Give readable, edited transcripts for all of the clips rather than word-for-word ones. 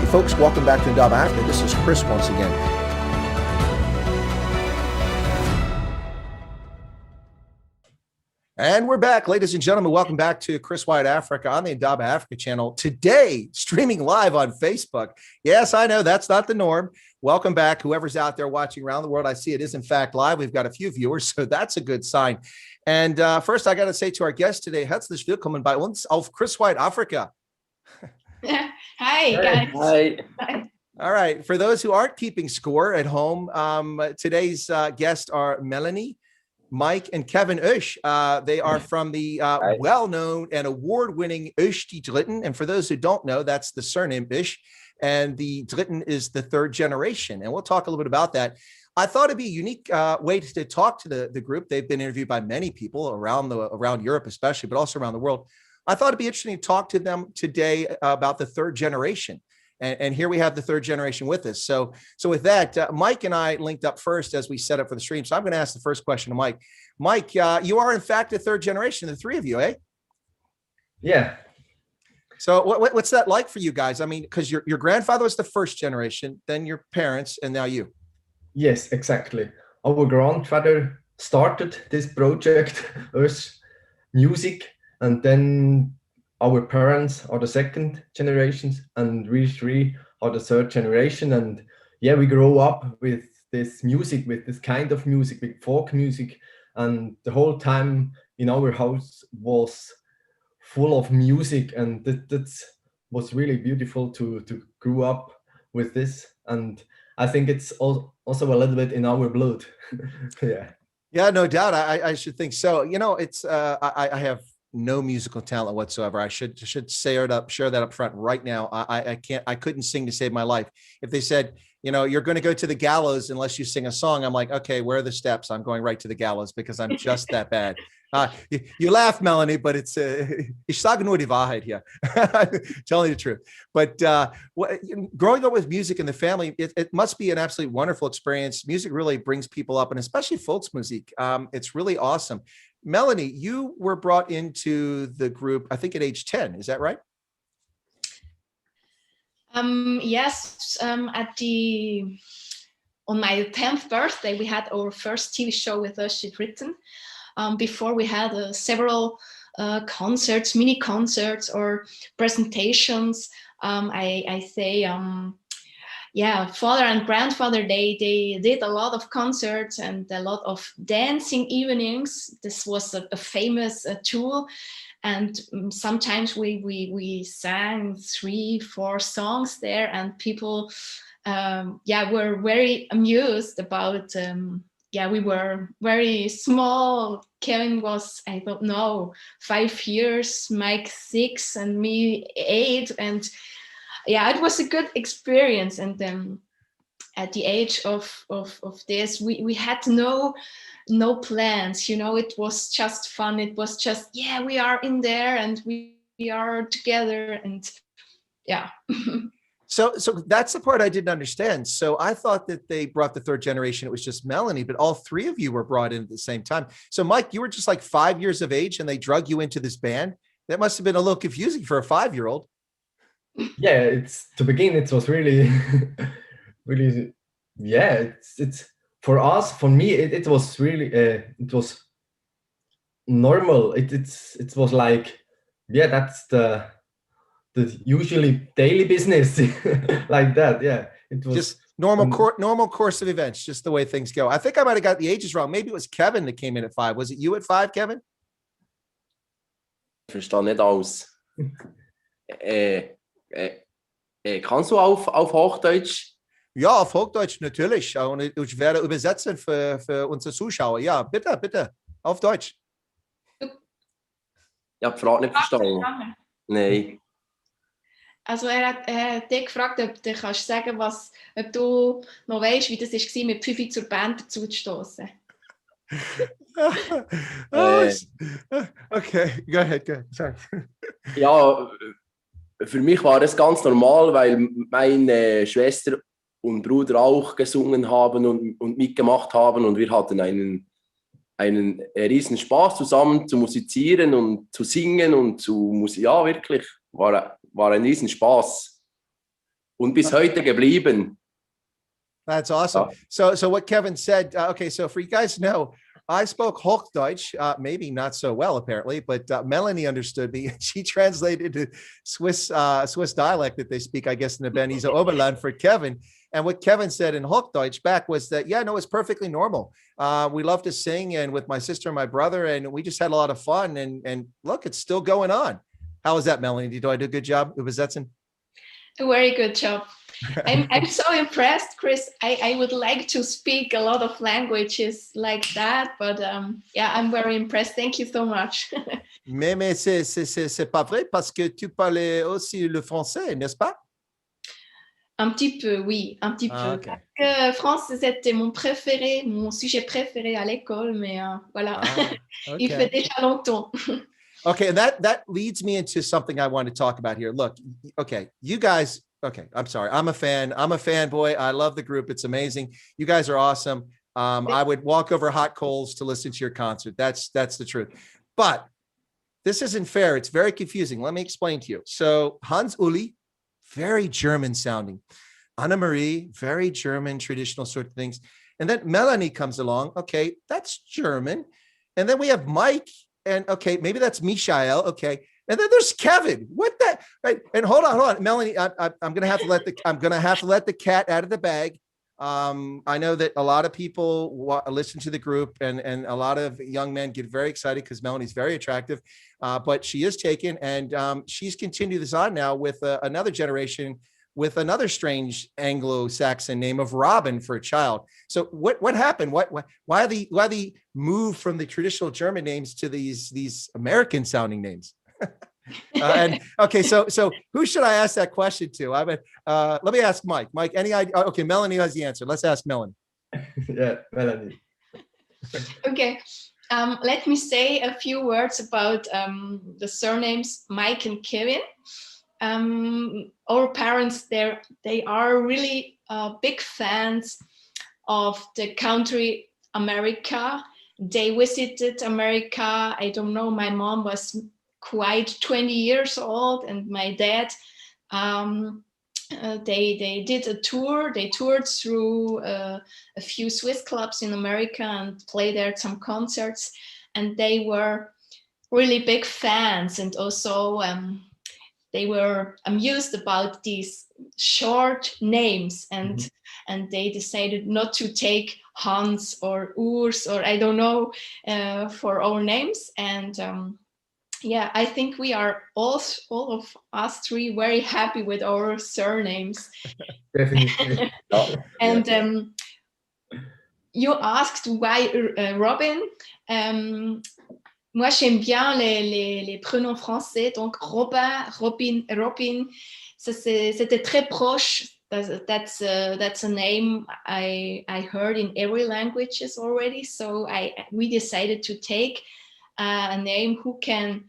folks, welcome back to Indada Africa. This is Chris once again. And we're back, ladies and gentlemen. Welcome back to Chris Wyatt Africa on the Indada Africa channel. Today, streaming live on Facebook. Yes, I know that's not the norm. Welcome back, whoever's out there watching around the world. I see it is in fact live. We've got a few viewers, so that's a good sign. And first, I got to say to our guest today, herzlich willkommen bei uns auf Chris Wyatt Africa. Hi, guys. Hi. All right. For those who aren't keeping score at home, today's guests are Melanie, Mike, and Kevin Oesch. They are from the well-known and award-winning Oesch die Dritten. And for those who don't know, that's the surname Oesch. And the Dritten is the third generation. And we'll talk a little bit about that. I thought it'd be a unique way to talk to the group. They've been interviewed by many people around Europe, especially, but also around the world. I thought it'd be interesting to talk to them today about the third generation. And here we have the third generation with us. So with that, Mike and I linked up first as we set up for the stream. So I'm going to ask the first question to Mike. Mike, you are in fact the third generation, the three of you, eh? Yeah. So what's that like for you guys? I mean, because your grandfather was the first generation, then your parents, and now you. Yes, exactly. Our grandfather started this project, Oesch Music, and then our parents are the second generations, and we three are the third generation. And yeah, we grow up with this music, with this kind of music, with folk music, and the whole time in our house was full of music, and that was really beautiful to grow up with this. And I think it's also a little bit in our blood. Yeah, no doubt. I should think so. You know, it's I have no musical talent whatsoever. I should share that up front right now. I couldn't sing to save my life. If they said, you know, you're going to go to the gallows unless you sing a song, I'm like, okay, where are the steps? I'm going right to the gallows because I'm just that bad. You laugh, Melanie, but it's ich sage nur die Wahrheit here. Telling the truth. But growing up with music in the family, it must be an absolutely wonderful experience. Music really brings people up, and especially Volksmusik. It's really awesome. Melanie, you were brought into the group, I think at age 10. Is that right? Yes. On my 10th birthday, we had our first TV show with Oesch die Dritten. Before we had several concerts, mini concerts or presentations. I say, father and grandfather, they did a lot of concerts and a lot of dancing evenings. This was a famous tool. And sometimes we sang 3-4 songs there, and people were very amused about we were very small. Kevin was, I don't know, 5 years, Mike 6, and me 8. And yeah, it was a good experience. And then at the age of this, we had no plans, you know. It was just fun. It was just, we are in there and we are together, and yeah. So that's the part I didn't understand. So I thought that they brought the third generation. It was just Melanie, but all three of you were brought in at the same time. So Mike, you were just like 5 years of age and they drug you into this band. That must have been a little confusing for a 5-year-old. Yeah, to begin, it was really, really, it's for us, for me, it was really, it was normal. It was like, that's the usually daily business like that. Yeah, it was just normal course of events, just the way things go. I think I might have got the ages wrong. Maybe it was Kevin that came in at 5. Was it you at 5, Kevin? Ich verstehe nicht alles. Kannst du auf Hochdeutsch? Ja, auf Hochdeutsch natürlich. Und ich werde übersetzen für unsere Zuschauer. Ja, bitte, auf Deutsch. Ich habe die Frage nicht verstanden. Nein. Also er hat dich gefragt, ob du kannst sagen, ob du noch weißt, wie das war, mit 5 zur Band dazu zu stoßen. Okay, go ahead. Sorry. Ja, für mich war das ganz normal, weil meine Schwester und Bruder auch gesungen haben und mitgemacht haben, und wir hatten einen riesen Spaß zusammen zu musizieren und zu singen und wirklich war ein riesen Spaß. und bis heute geblieben. That's awesome. So what Kevin said, okay, so for you guys to know, I spoke Hochdeutsch, maybe not so well apparently, but Melanie understood me. She translated to Swiss dialect that they speak, I guess, in the Bernese Oberland for Kevin. And what Kevin said in Hochdeutsch back was that, yeah, no, it's perfectly normal. We love to sing, and with my sister and my brother, and we just had a lot of fun. And look, it's still going on. How was that, Melanie? Did I do a good job? Übersetzen? A very good job. I'm so impressed, Chris. I would like to speak a lot of languages like that, but yeah, I'm very impressed. Thank you so much. Mais c'est pas vrai parce que tu parlais aussi le français, n'est-ce pas? Un petit peu, oui, un petit peu. Okay. Parce que français, c'était mon préféré, mon sujet préféré à l'école, mais voilà, Okay. il fait déjà longtemps. Okay, and that leads me into something I want to talk about here. Look, okay, you guys. Okay, I'm sorry. I'm a fan. I'm a fanboy. I love the group. It's amazing. You guys are awesome. I would walk over hot coals to listen to your concert. That's the truth. But this isn't fair. It's very confusing. Let me explain to you. So Hans Uli, very German sounding. Anna Marie, very German, traditional sort of things. And then Melanie comes along. Okay, that's German. And then we have Mike. And okay, maybe that's Michael. Okay. And then there's Kevin. What the? Right? And hold on, Melanie. I'm gonna have to let the cat out of the bag. I know that a lot of people listen to the group, and a lot of young men get very excited because Melanie's very attractive. But she is taken, and she's continued this on now with another generation with another strange Anglo-Saxon name of Robin for a child. So what happened? Why the move from the traditional German names to these American sounding names? And okay, so who should I ask that question to? Let me ask Mike. Mike, any idea? Okay, Melanie has the answer. Let's ask Melanie. Yeah, Melanie. Okay, let me say a few words about the surnames Mike and Kevin. Our parents, they are really big fans of the country America. They visited America. I don't know, my mom was quite 20 years old, and my dad, they did a tour. They toured through a few Swiss clubs in America and played there at some concerts, and they were really big fans, and also they were amused about these short names, and they decided not to take Hans or Urs or I don't know for our names. And yeah, I think we are all of us three very happy with our surnames. Definitely. And you asked why Robin. Moi, j'aime bien les prénoms français, donc Robin, Robin. C'était très proche. That's a name I heard in every languages already. So we decided to take a name who can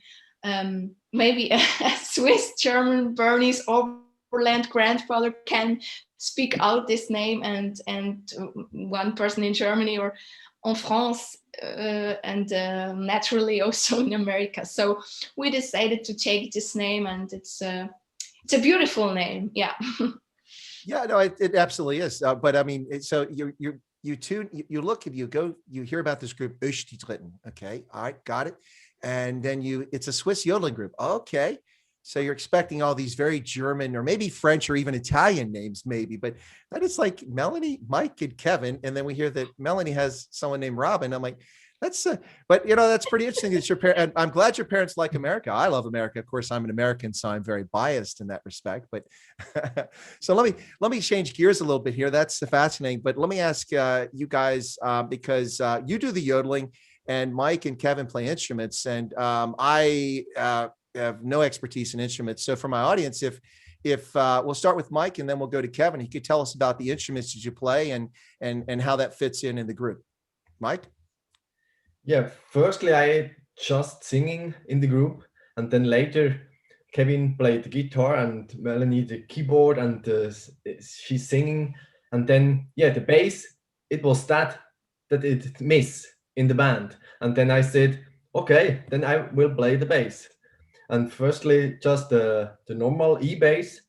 maybe a Swiss, German, Bernese, Overland grandfather can speak out this name, and one person in Germany or en France, and naturally also in America. So we decided to take this name, and it's a beautiful name. Yeah. Yeah, no, it absolutely is. But I mean, so you look and you hear about this group Oesch die Dritten. Okay, all right, got it. And then it's a Swiss yodeling group. Okay, so you're expecting all these very German or maybe French or even Italian names, maybe. But that is like Melanie, Mike, and Kevin, and then we hear that Melanie has someone named Robin. I'm like, that's but that's pretty interesting. That your parents, I'm glad your parents like America. I love America. Of course, I'm an American, so I'm very biased in that respect. But so let me change gears a little bit here. That's fascinating. But let me ask you guys, because you do the yodeling, and Mike and Kevin play instruments, and I have no expertise in instruments. So for my audience, if we'll start with Mike and then we'll go to Kevin. He could tell us about the instruments that you play and how that fits in the group. Mike? Yeah, firstly, I just singing in the group, and then later Kevin played the guitar and Melanie the keyboard, and she's singing. And then, yeah, the bass, it was that it missed in the band. And then I said, okay, then I will play the bass. And firstly, just the normal E bass,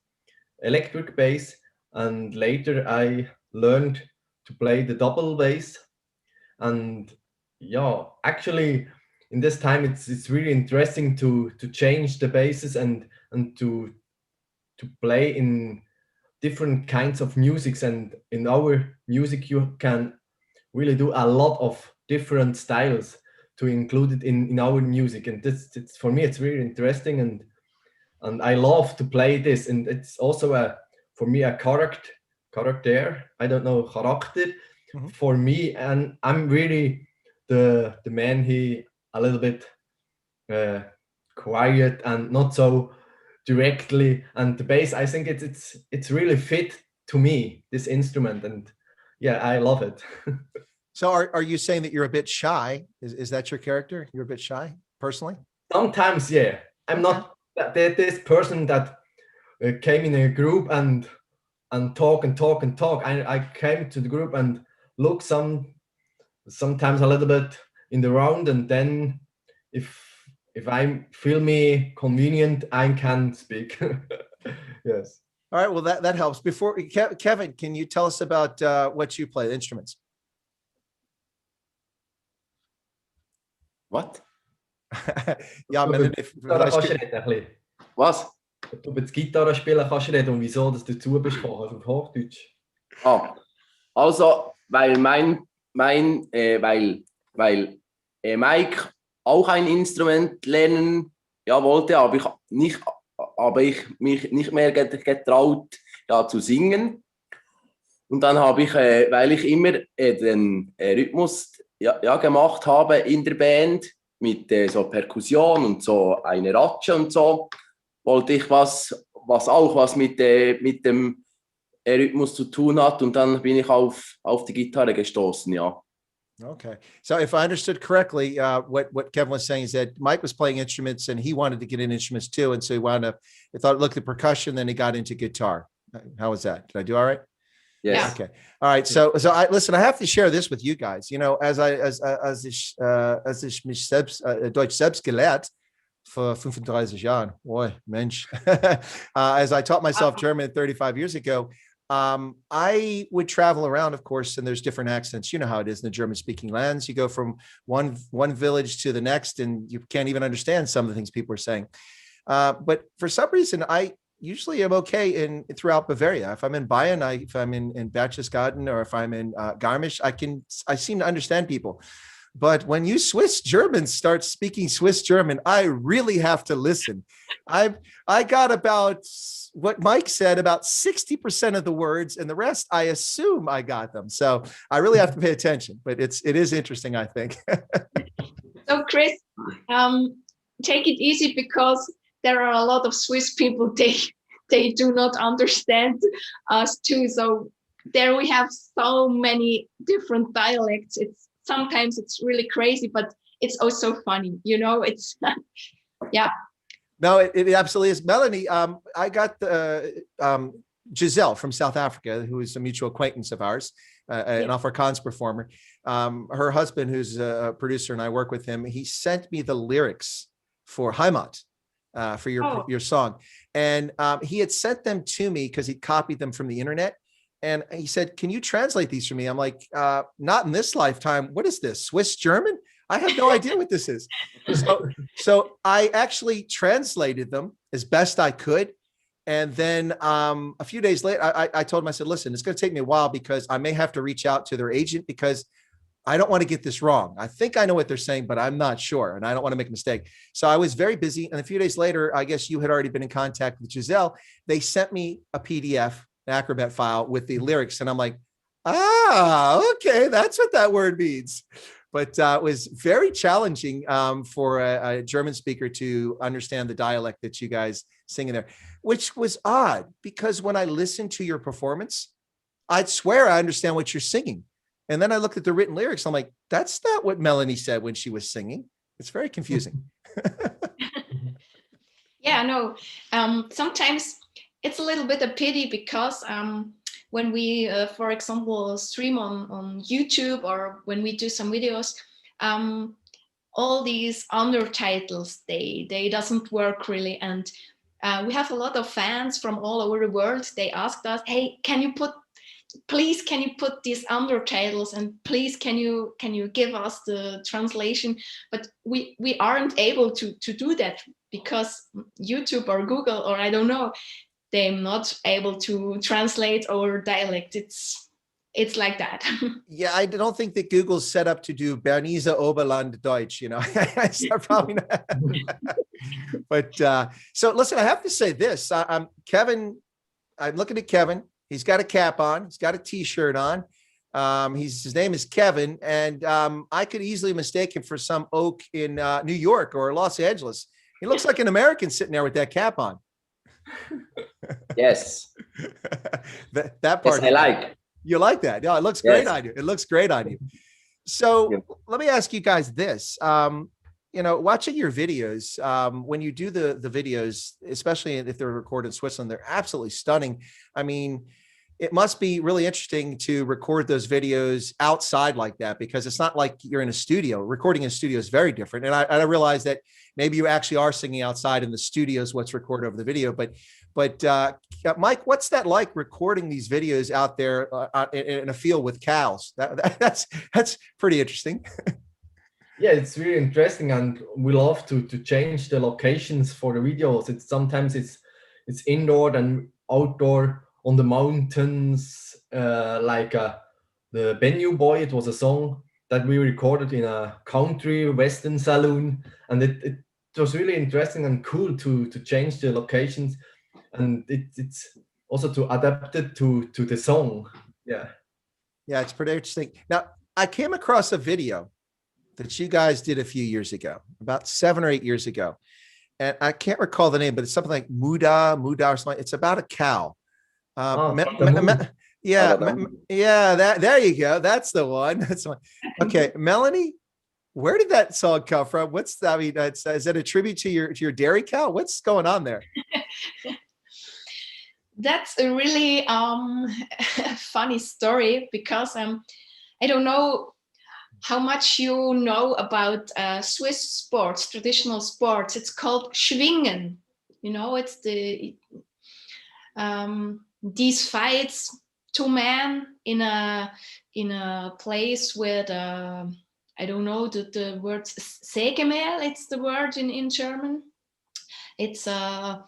electric bass, and later I learned to play the double bass. And yeah, actually in this time it's really interesting to change the basses and to play in different kinds of musics. And in our music you can really do a lot of different styles to include it in our music. And this, it's, for me, it's really interesting, and I love to play this. And it's also for me a character. I don't know, character for me. And I'm really the man he a little bit quiet and not so directly. And the bass, I think it's really fit to me, this instrument. And yeah, I love it. So are you saying that you're a bit shy? Is that your character? You're a bit shy personally? Sometimes, yeah. I'm not this person that came in a group and talk and talk and talk. I came to the group and look sometimes a little bit in the round, and then if I feel me convenient, I can speak. Yes. All right. Well, that helps. Before Kevin, can you tell us about what you play, the instruments? Was? Ja, men Was? Ob du über die Gitarre spielen kannst reden und wieso dass du dazu bist gekommen, also auf Hochdeutsch. Also, weil Mike auch ein Instrument lernen wollte, aber ich mich nicht mehr getraut, zu singen. Und dann habe ich, weil ich immer den Rhythmus gemacht habe in der Band mit so Perkussion und so eine Ratsche und so, wollte ich was mit dem Rhythmus zu tun hat, und dann bin ich auf die Gitarre gestoßen, ja. Okay. So if I understood correctly, what Kevin was saying is that Mike was playing instruments and he wanted to get in instruments too. And so he thought, look at percussion, then he got into guitar. How was that? Did I do all right? Yes. Yeah. Okay. All right. So listen, I have to share this with you guys. You know, as ich mich selbst Deutsch selbst gelehrt vor 35 Jahren. Boy, Mensch. As I taught myself German 35 years ago, I would travel around, of course, and there's different accents. You know how it is in the German-speaking lands. You go from one village to the next, and you can't even understand some of the things people are saying. But for some reason, I usually am okay throughout Bavaria. If I'm in Bayern, if I'm in Berchtesgaden, or if I'm in Garmisch, I seem to understand people. But when you Swiss Germans start speaking Swiss German, I really have to listen. I got about what Mike said, about 60% of the words, and the rest, I assume I got them. So I really have to pay attention, but it is interesting, I think. So Chris, take it easy, because there are a lot of Swiss people, they do not understand us too. So there we have so many different dialects. Sometimes it's really crazy, but it's also funny, you know, it's, yeah. No, it absolutely is. Melanie, I got Giselle from South Africa, who is a mutual acquaintance of ours, an Afrikaans performer. Her husband, who's a producer, and I work with him, he sent me the lyrics for Heimat, for your song. And he had sent them to me because he copied them from the internet. And he said, can you translate these for me? I'm like, not in this lifetime. What is this, Swiss German? I have no idea what this is. So I actually translated them as best I could. And then a few days later, I told him, I said, listen, it's going to take me a while, because I may have to reach out to their agent, because I don't want to get this wrong. I think I know what they're saying, but I'm not sure, and I don't want to make a mistake. So I was very busy. And a few days later, I guess you had already been in contact with Giselle. They sent me a PDF, an Acrobat file with the lyrics. And I'm like, okay, that's what that word means. But it was very challenging for a German speaker to understand the dialect that you guys sing in there, which was odd, because when I listened to your performance, I'd swear I understand what you're singing. And then I looked at the written lyrics. I'm like, that's not what Melanie said when she was singing. It's very confusing. Yeah, no, sometimes it's a little bit a pity, because when we, for example, stream on YouTube, or when we do some videos, all these undertitles, they doesn't work really. And We have a lot of fans from all over the world. They asked us, hey, please can you put these undertitles, and please can you give us the translation? But we aren't able to do that because YouTube or Google, or I don't know, they're not able to translate our dialect. It's like that. Yeah, I don't think that Google's set up to do Bernese Oberland Deutsch, So probably not. But so listen, I have to say this. Kevin, I'm looking at Kevin. He's got a cap on. He's got a T-shirt on. His name is Kevin, and I could easily mistake him for some oak in New York or Los Angeles. He looks like an American sitting there with that cap on. Yes. that part. Yes, I like. You like that? Yeah, it looks great Yes. on you. It looks great on you. So Yeah. let me ask you guys this. Watching your videos, when you do the videos, especially if they're recorded in Switzerland, they're absolutely stunning. I mean, it must be really interesting to record those videos outside like that, because it's not like you're in a studio. Recording in a studio is very different. And I realize that maybe you actually are singing outside in the studios, what's recorded over the video. But Mike, what's that like, recording these videos out there in a field with cows? That's pretty interesting. Yeah, it's really interesting, and we love to change the locations for the videos. Sometimes it's indoor and outdoor, on the mountains, like the Benue Boy. It was a song that we recorded in a country western saloon, and it was really interesting and cool to change the locations, and it's also to adapt it to the song. Yeah, it's pretty interesting. Now, I came across a video that you guys did a few years ago, about 7 or 8 years ago, and I can't recall the name, but it's something like Muda or something. It's about a cow. Yeah, there you go. That's the one. That's the one. Okay, Melanie, where did that song come from? Is that a tribute to your dairy cow? What's going on there? That's a really funny story, because I don't know how much you know about Swiss sports, traditional sports. It's called Schwingen. It's these fights, two men in a place with I don't know the word Sägemehl. It's the word in German. It's a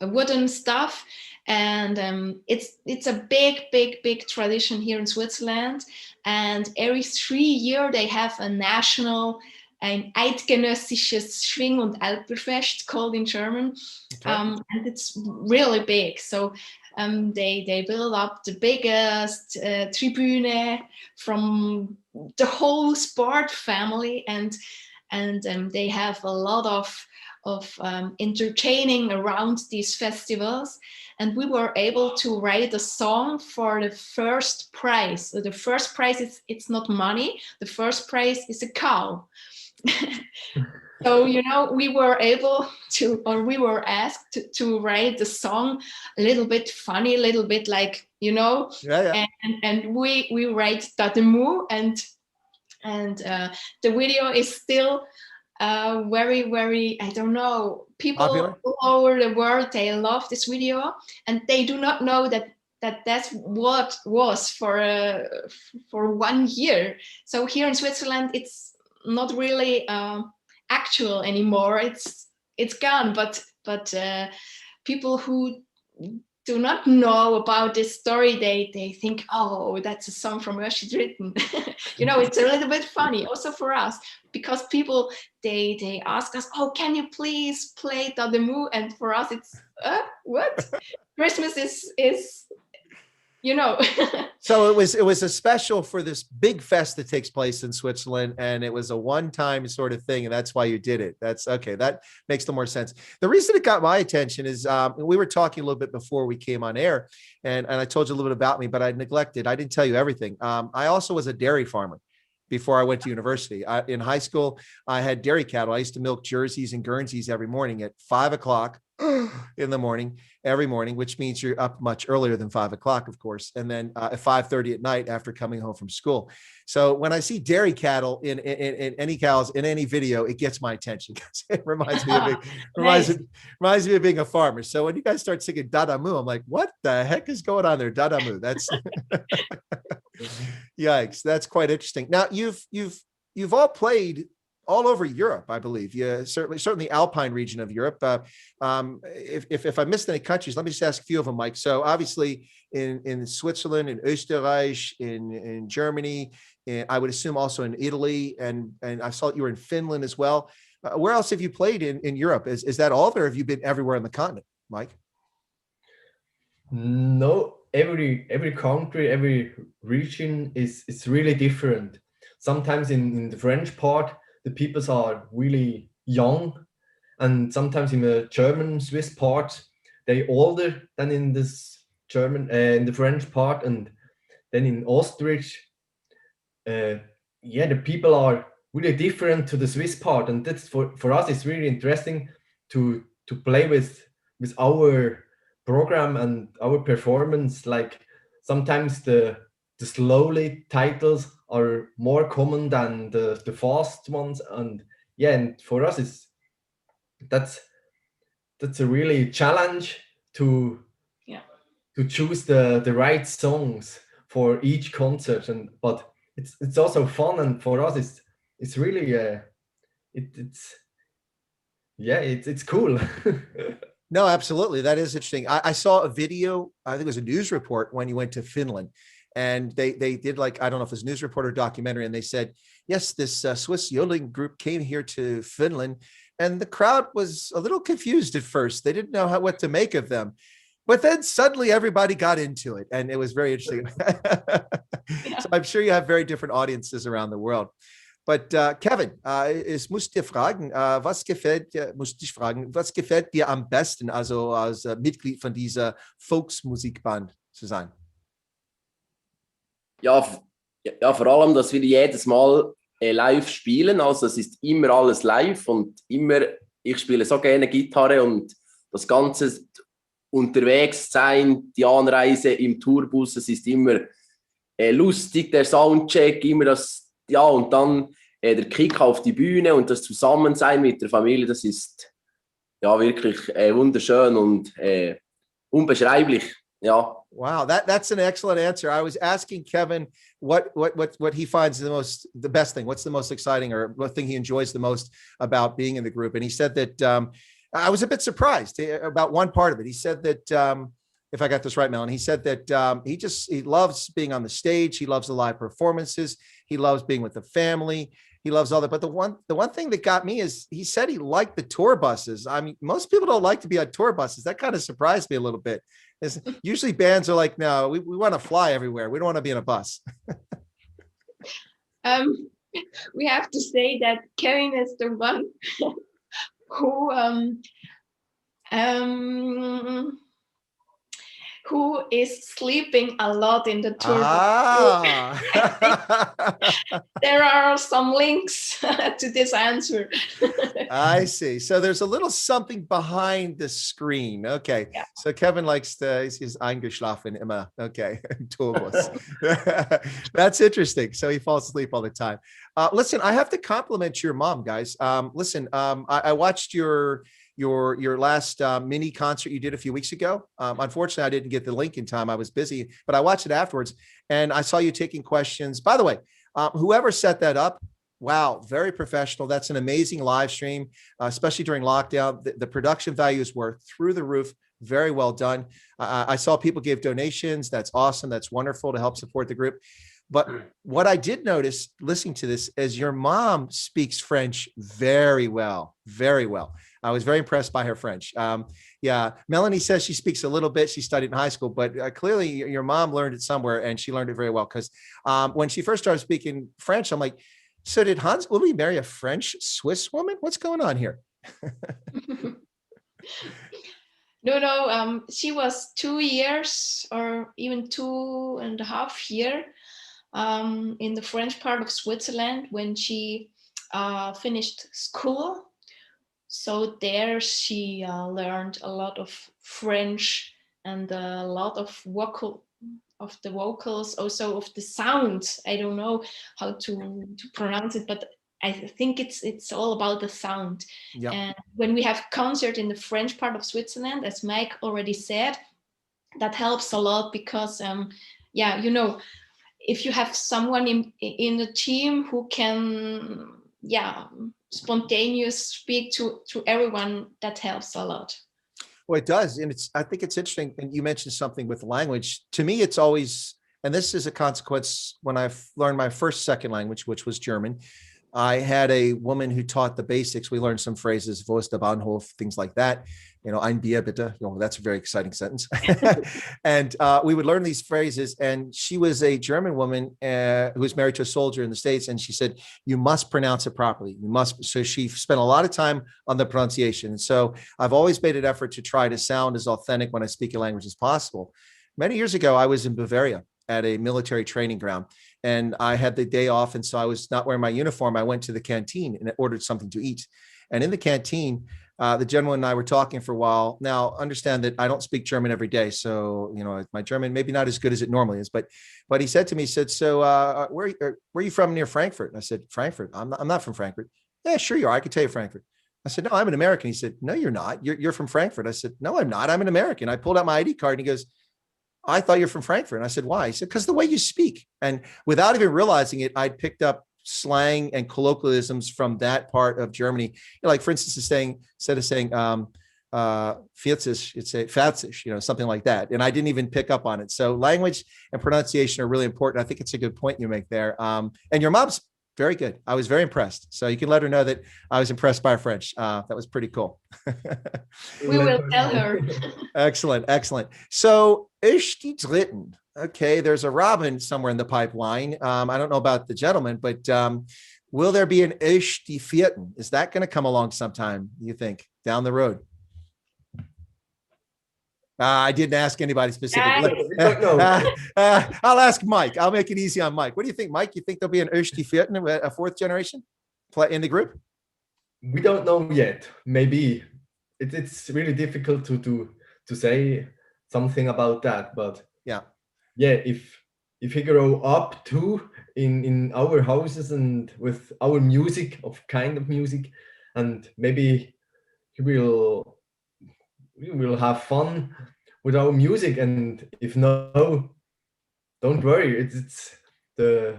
wooden stuff, and it's a big tradition here in Switzerland. And every 3 years they have a national, ein eidgenössisches Schwing- und Alperfest, called in German. Okay. And it's really big. So they build up the biggest tribune from the whole sport family, and they have a lot of entertaining around these festivals. And we were able to write a song for the first prize. So the first prize it's not money. The first prize is a cow. So we were able to, or we were asked to write the song a little bit funny, a little bit like Yeah. And we write Tatemu, and the video is still very, I don't know, people Popular? all over the world, they love this video, and they do not know that's what was for 1 year. So here in Switzerland, it's not really actual anymore. It's gone, but people who do not know about this story, they think, oh, that's a song from Oesch Dritten. It's a little bit funny also for us, because people they ask us, oh, can you please play Tademu? And for us it's what? Christmas is So it was a special for this big fest that takes place in Switzerland, and it was a one-time sort of thing, and that's why you did it. That's okay. That makes the more sense. The reason it got my attention is we were talking a little bit before we came on air, and I told you a little bit about me, but I didn't tell you everything. I also was a dairy farmer before I went to university. In high school, I had dairy cattle. I used to milk Jerseys and Guernseys every morning at 5 o'clock. in the morning, every morning, which means you're up much earlier than 5 o'clock, of course, and then at 5:30 at night after coming home from school. So when I see dairy cattle in any cows in any video, it gets my attention because it reminds me of reminds me of being a farmer. So when you guys start singing Dadamu, I'm like, what the heck is going on there? Dadamu. That's yikes. That's quite interesting. Now you've all played all over Europe, I believe. Yeah, certainly Alpine region of Europe. If I missed any countries, let me just ask a few of them, Mike. So obviously in Switzerland, in Österreich, in Germany, and I would assume also in Italy, and I saw you were in Finland as well. Where else have you played in Europe? Is that all, or have you been everywhere on the continent, Mike? No, every country, every region is really different. Sometimes in the French part, the peoples are really young, and sometimes in the German Swiss part, they older than in this German in the French part, and then in Oesch, the people are really different to the Swiss part, and that's for us. It's really interesting to play with our program and our performance. Like sometimes the slowly titles are more common than the fast ones, and for us that's a really challenge to choose the right songs for each concert, but it's also fun, and for us it's really it's cool. No, absolutely. That is interesting. I saw a video, I think it was a news report when you went to Finland, and they did, like, I don't know if it was a news report or documentary, and they said, yes, this Swiss yodeling group came here to Finland, and the crowd was a little confused at first. They didn't know what to make of them. But then suddenly everybody got into it, and it was very interesting. So I'm sure you have very different audiences around the world. But Kevin, ich muss dich fragen, was gefällt dir am besten, also als Mitglied von dieser Volksmusikband zu sein? Ja, vor allem, dass wir jedes Mal live spielen. Also es ist immer alles live und ich spiele so gerne Gitarre, und das Ganze unterwegs sein, die Anreise im Tourbus, es ist immer lustig, der Soundcheck, immer und dann der Kick auf die Bühne und das Zusammensein mit der Familie, das ist wirklich wunderschön und unbeschreiblich. Yeah. Wow, that's an excellent answer. I was asking Kevin what he finds the best thing. What's the most exciting, or what thing he enjoys the most about being in the group? And he said that I was a bit surprised about one part of it. He said that if I got this right, Melanie, he said that he loves being on the stage. He loves the live performances. He loves being with the family. He loves all that. But the one thing that got me is he said he liked the tour buses. I mean, most people don't like to be on tour buses. That kind of surprised me a little bit. Usually bands are like, no, we want to fly everywhere. We don't want to be in a bus. We have to say that Kevin is the one who is sleeping a lot in the tour bus. There are some links to this answer. I see. So there's a little something behind the screen. Okay. Yeah. So Kevin likes he's eingeschlafen immer. Okay. Tourbus. That's interesting. So he falls asleep all the time. Listen, I have to compliment your mom, guys. I watched your last mini concert you did a few weeks ago. Unfortunately, I didn't get the link in time. I was busy, but I watched it afterwards, and I saw you taking questions. By the way, whoever set that up, wow, very professional. That's an amazing live stream, especially during lockdown. The production values were through the roof. Very well done. I saw people give donations. That's awesome. That's wonderful to help support the group. But what I did notice listening to this is your mom speaks French very well, very well. I was very impressed by her French. Melanie says she speaks a little bit. She studied in high school, but clearly your mom learned it somewhere, and she learned it very well. Because when she first started speaking French, I'm like, so did Hans Uli marry a French Swiss woman? What's going on here? No. She was 2 years or even 2.5 years in the French part of Switzerland when she finished school. So there she learned a lot of French and a lot of the vocals, also of the sound. I don't know how to pronounce it, but I think it's all about the sound. Yep. And when we have concert in the French part of Switzerland, as Mike already said, that helps a lot because yeah, you know, if you have someone in the team who can, yeah, spontaneous speak to everyone, that helps a lot. Well, it does. And I think it's interesting. And you mentioned something with language. To me, it's always, and this is a consequence when I've learned my second language, which was German. I had a woman who taught the basics. We learned some phrases, wo ist der Bahnhof, things like that. You know, ein Bier bitte. You know, that's a very exciting sentence. And we would learn these phrases. And she was a German woman who was married to a soldier in the States. And she said, you must pronounce it properly. You must. So she spent a lot of time on the pronunciation. And so I've always made an effort to try to sound as authentic when I speak a language as possible. Many years ago, I was in Bavaria at a military training ground, and I had the day off. And so I was not wearing my uniform. I went to the canteen and ordered something to eat. And in the canteen, the gentleman and I were talking for a while. Now, understand that I don't speak German every day. So, you know, my German maybe not as good as it normally is, but he said to me, he said, so where are you from near Frankfurt? And I said, Frankfurt? I'm not from Frankfurt. Yeah, sure you are. I can tell you Frankfurt. I said, no, I'm an American. He said, no, you're not. You're from Frankfurt. I said, no, I'm not. I'm an American. I pulled out my ID card and he goes, I thought you're from Frankfurt. And I said, why? He said, because the way you speak. And without even realizing it, I'd picked up slang and colloquialisms from that part of Germany. You know, like, for instance, instead of saying 40, you'd say 40, you know, something like that. And I didn't even pick up on it. So language and pronunciation are really important. I think it's a good point you make there. And your mom's very good. I was very impressed. So you can let her know that I was impressed by her French. That was pretty cool. We will tell her. Excellent. Excellent. So Oesch die Dritten. Okay. There's a Robin somewhere in the pipeline. I don't know about the gentleman, but will there be an Oesch die Vierten? Is that going to come along sometime, you think, down the road? I didn't ask anybody specifically. I'll ask Mike. I'll make it easy on Mike. What do you think, Mike? You think there'll be an Oesch die Vierten, a fourth generation in the group? We don't know yet. Maybe it's really difficult to say something about that. But yeah, if he grow up too in our houses and with our music, of kind of music, and maybe we will have fun with our music. And if no, don't worry. It's the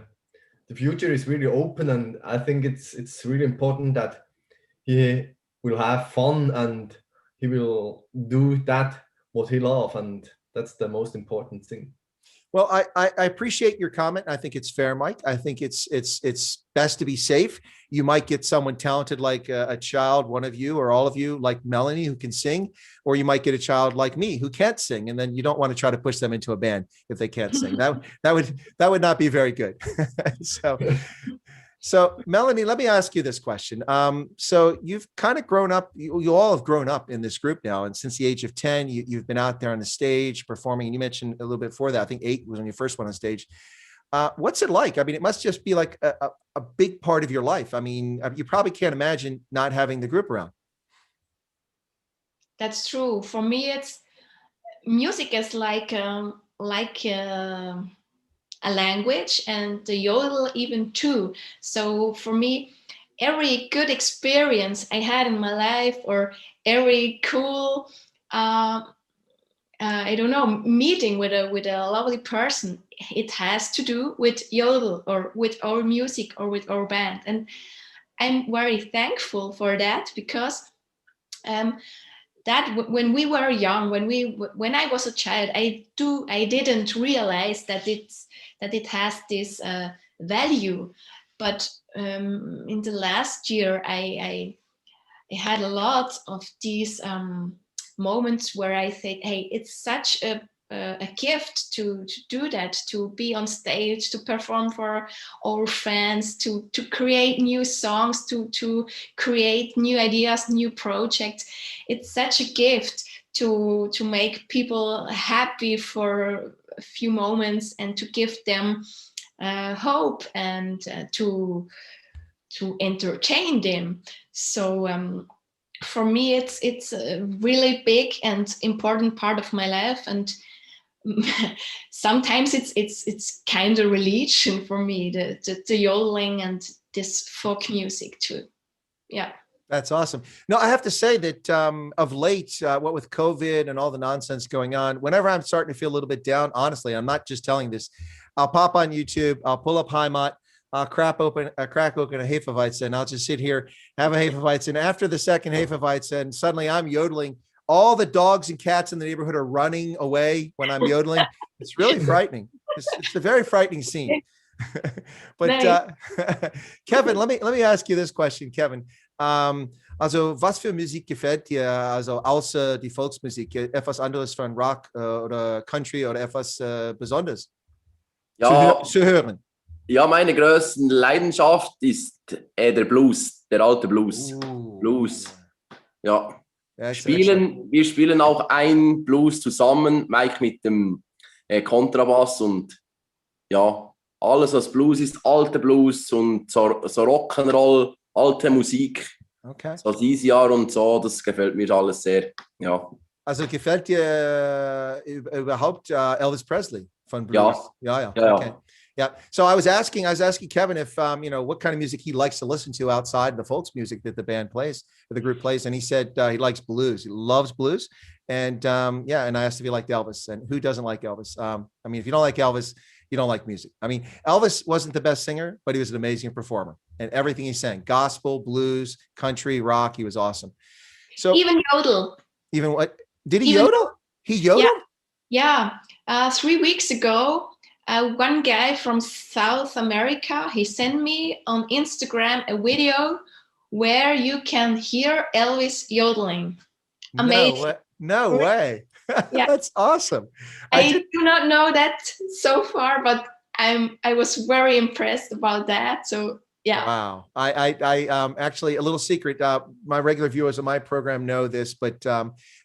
future is really open, and I think it's really important that he will have fun and he will do that what he loves, and that's the most important thing. Well, I appreciate your comment. I think it's fair, Mike. I think it's best to be safe. You might get someone talented like a child, one of you or all of you, like Melanie, who can sing, or you might get a child like me who can't sing, and then you don't want to try to push them into a band if they can't sing. That would not be very good. So Melanie, let me ask you this question. So you've kind of grown up, you all have grown up in this group now. And since the age of 10, you've been out there on the stage performing, and you mentioned a little bit before that, I think 8 was when you first went on stage. What's it like? I mean, it must just be like a big part of your life. I mean, you probably can't imagine not having the group around. That's true. For me, music is like a language, and the yodel even too. So for me, every good experience I had in my life, or every cool, I don't know, meeting with a lovely person, it has to do with yodel, or with our music, or with our band. And I'm very thankful for that, because that when we were young, when I was a child, I didn't realize that it has this value. But in the last year, I had a lot of these moments where I think, hey, it's such a gift to do that, to be on stage, to perform for our fans, to create new songs, to create new ideas, new projects. It's such a gift to make people happy for a few moments, and to give them hope, and to entertain them. So for me, it's a really big and important part of my life, and sometimes it's kind of religion for me, the yodeling and this folk music too. Yeah. That's awesome. No, I have to say that of late, what with COVID and all the nonsense going on, whenever I'm starting to feel a little bit down, honestly, I'm not just telling this, I'll pop on YouTube, I'll pull up Heimat, I'll crack open a Hefeweizen, and I'll just sit here, have a Hefeweizen. After the second Hefeweizen, suddenly I'm yodeling. All the dogs and cats in the neighborhood are running away when I'm yodeling. It's really frightening. It's a very frightening scene. But Nice. Kevin, let me ask you this question, Kevin. Also, was für Musik gefällt dir, also außer die Volksmusik, etwas anderes von Rock oder Country oder etwas Besonderes Ja, zu hören? ja, meine größte Leidenschaft ist der Blues, der alte Blues. Blues, ja. Wir spielen auch ein Blues zusammen, Mike mit dem Kontrabass und ja, alles was Blues ist, alte Blues und so Rock'n'Roll, alte Musik, Okay. so dieses Jahr und so, das gefällt mir alles sehr, ja. Also gefällt dir überhaupt Elvis Presley von Blues? Ja. Okay. Yeah. So I was asking Kevin if what kind of music he likes to listen to outside the folks music that the band plays, or the group plays, and he said he likes blues. He loves blues, and and I asked if he liked Elvis, and who doesn't like Elvis? I mean, if you don't like Elvis, you don't like music. I mean, Elvis wasn't the best singer, but he was an amazing performer, and everything he sang, gospel, blues, country, rock, he was awesome. So Even yodel. even what did he yodel? He yodeled? Yeah. 3 weeks ago, one guy from South America, he sent me on Instagram a video where you can hear Elvis yodeling. Amazing. No way. Yeah. That's awesome. I do not know that so far, but I was very impressed about that. So yeah. Wow. I actually, a little secret, my regular viewers of my program know this, but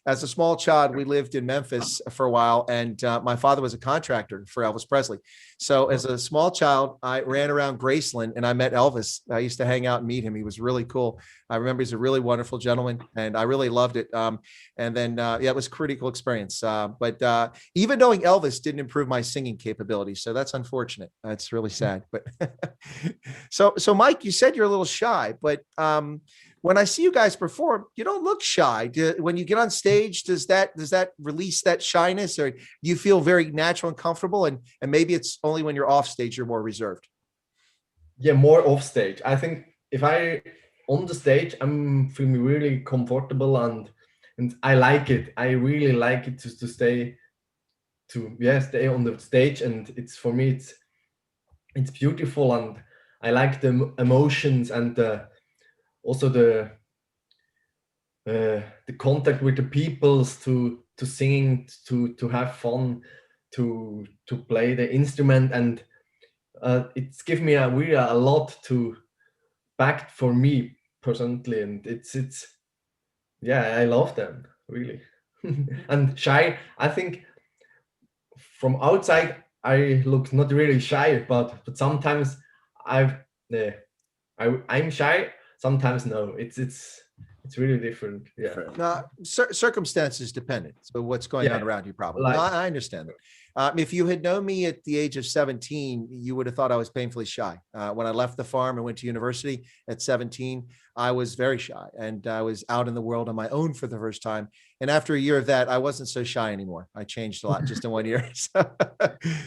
as a small child, we lived in Memphis for a while, and my father was a contractor for Elvis Presley. So as a small child, I ran around Graceland and I met Elvis. I used to hang out and meet him. He was really cool. I remember he's a really wonderful gentleman, and I really loved it. And then, it was a pretty cool experience. But even knowing Elvis didn't improve my singing capabilities. So that's unfortunate. That's really sad. But so Mike, you said you're a little shy, but when I see you guys perform, you don't look shy. When you get on stage, does that release that shyness, or you feel very natural and comfortable? And maybe it's only when you're off stage you're more reserved. Yeah, more off stage. I think if I on the stage, I'm feeling really comfortable and I like it. I really like it to stay on the stage, and it's for me it's beautiful, and I like the emotions and also the contact with the people, to singing, to have fun, to play the instrument, and it's given me really a lot to back for me personally, and it's I love them really. And shy, I think from outside I look not really shy, but sometimes I'm shy, sometimes no. It's really different. Yeah. Circumstances dependent. So what's going on around you, probably. No, I understand that. If you had known me at the age of 17, you would have thought I was painfully shy. When I left the farm and went to university at 17, I was very shy, and I was out in the world on my own for the first time. And after a year of that, I wasn't so shy anymore. I changed a lot just in 1 year. So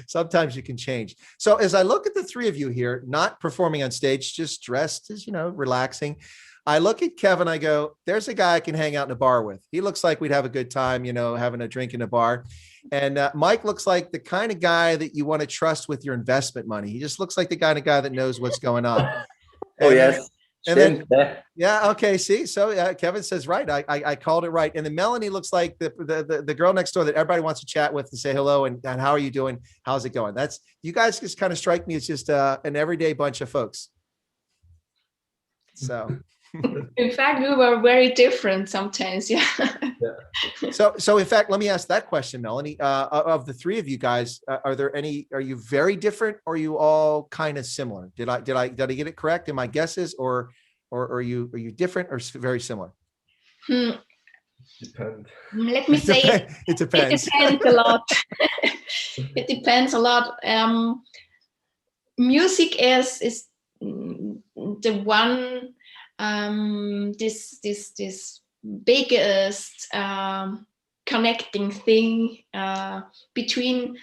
sometimes you can change. So as I look at the three of you here, not performing on stage, just dressed as, relaxing, I look at Kevin, I go, there's a guy I can hang out in a bar with. He looks like we'd have a good time, having a drink in a bar. And Mike looks like the kind of guy that you want to trust with your investment money. He just looks like the kind of guy that knows what's going on. Oh, yes. And then, yeah, okay, see, so Kevin says, right, I called it right. And then Melanie looks like the girl next door that everybody wants to chat with and say hello, and how are you doing? How's it going? You guys just kind of strike me as just an everyday bunch of folks. So. In fact, we were very different sometimes. Yeah. So in fact, let me ask that question, Melanie. Of the three of you guys, are you very different, or are you all kind of similar? Did I get it correct in my guesses, or are you different or very similar? Hmm, Depend. let me say It it depends. depends a lot. It depends a lot. Music is the one this biggest connecting thing between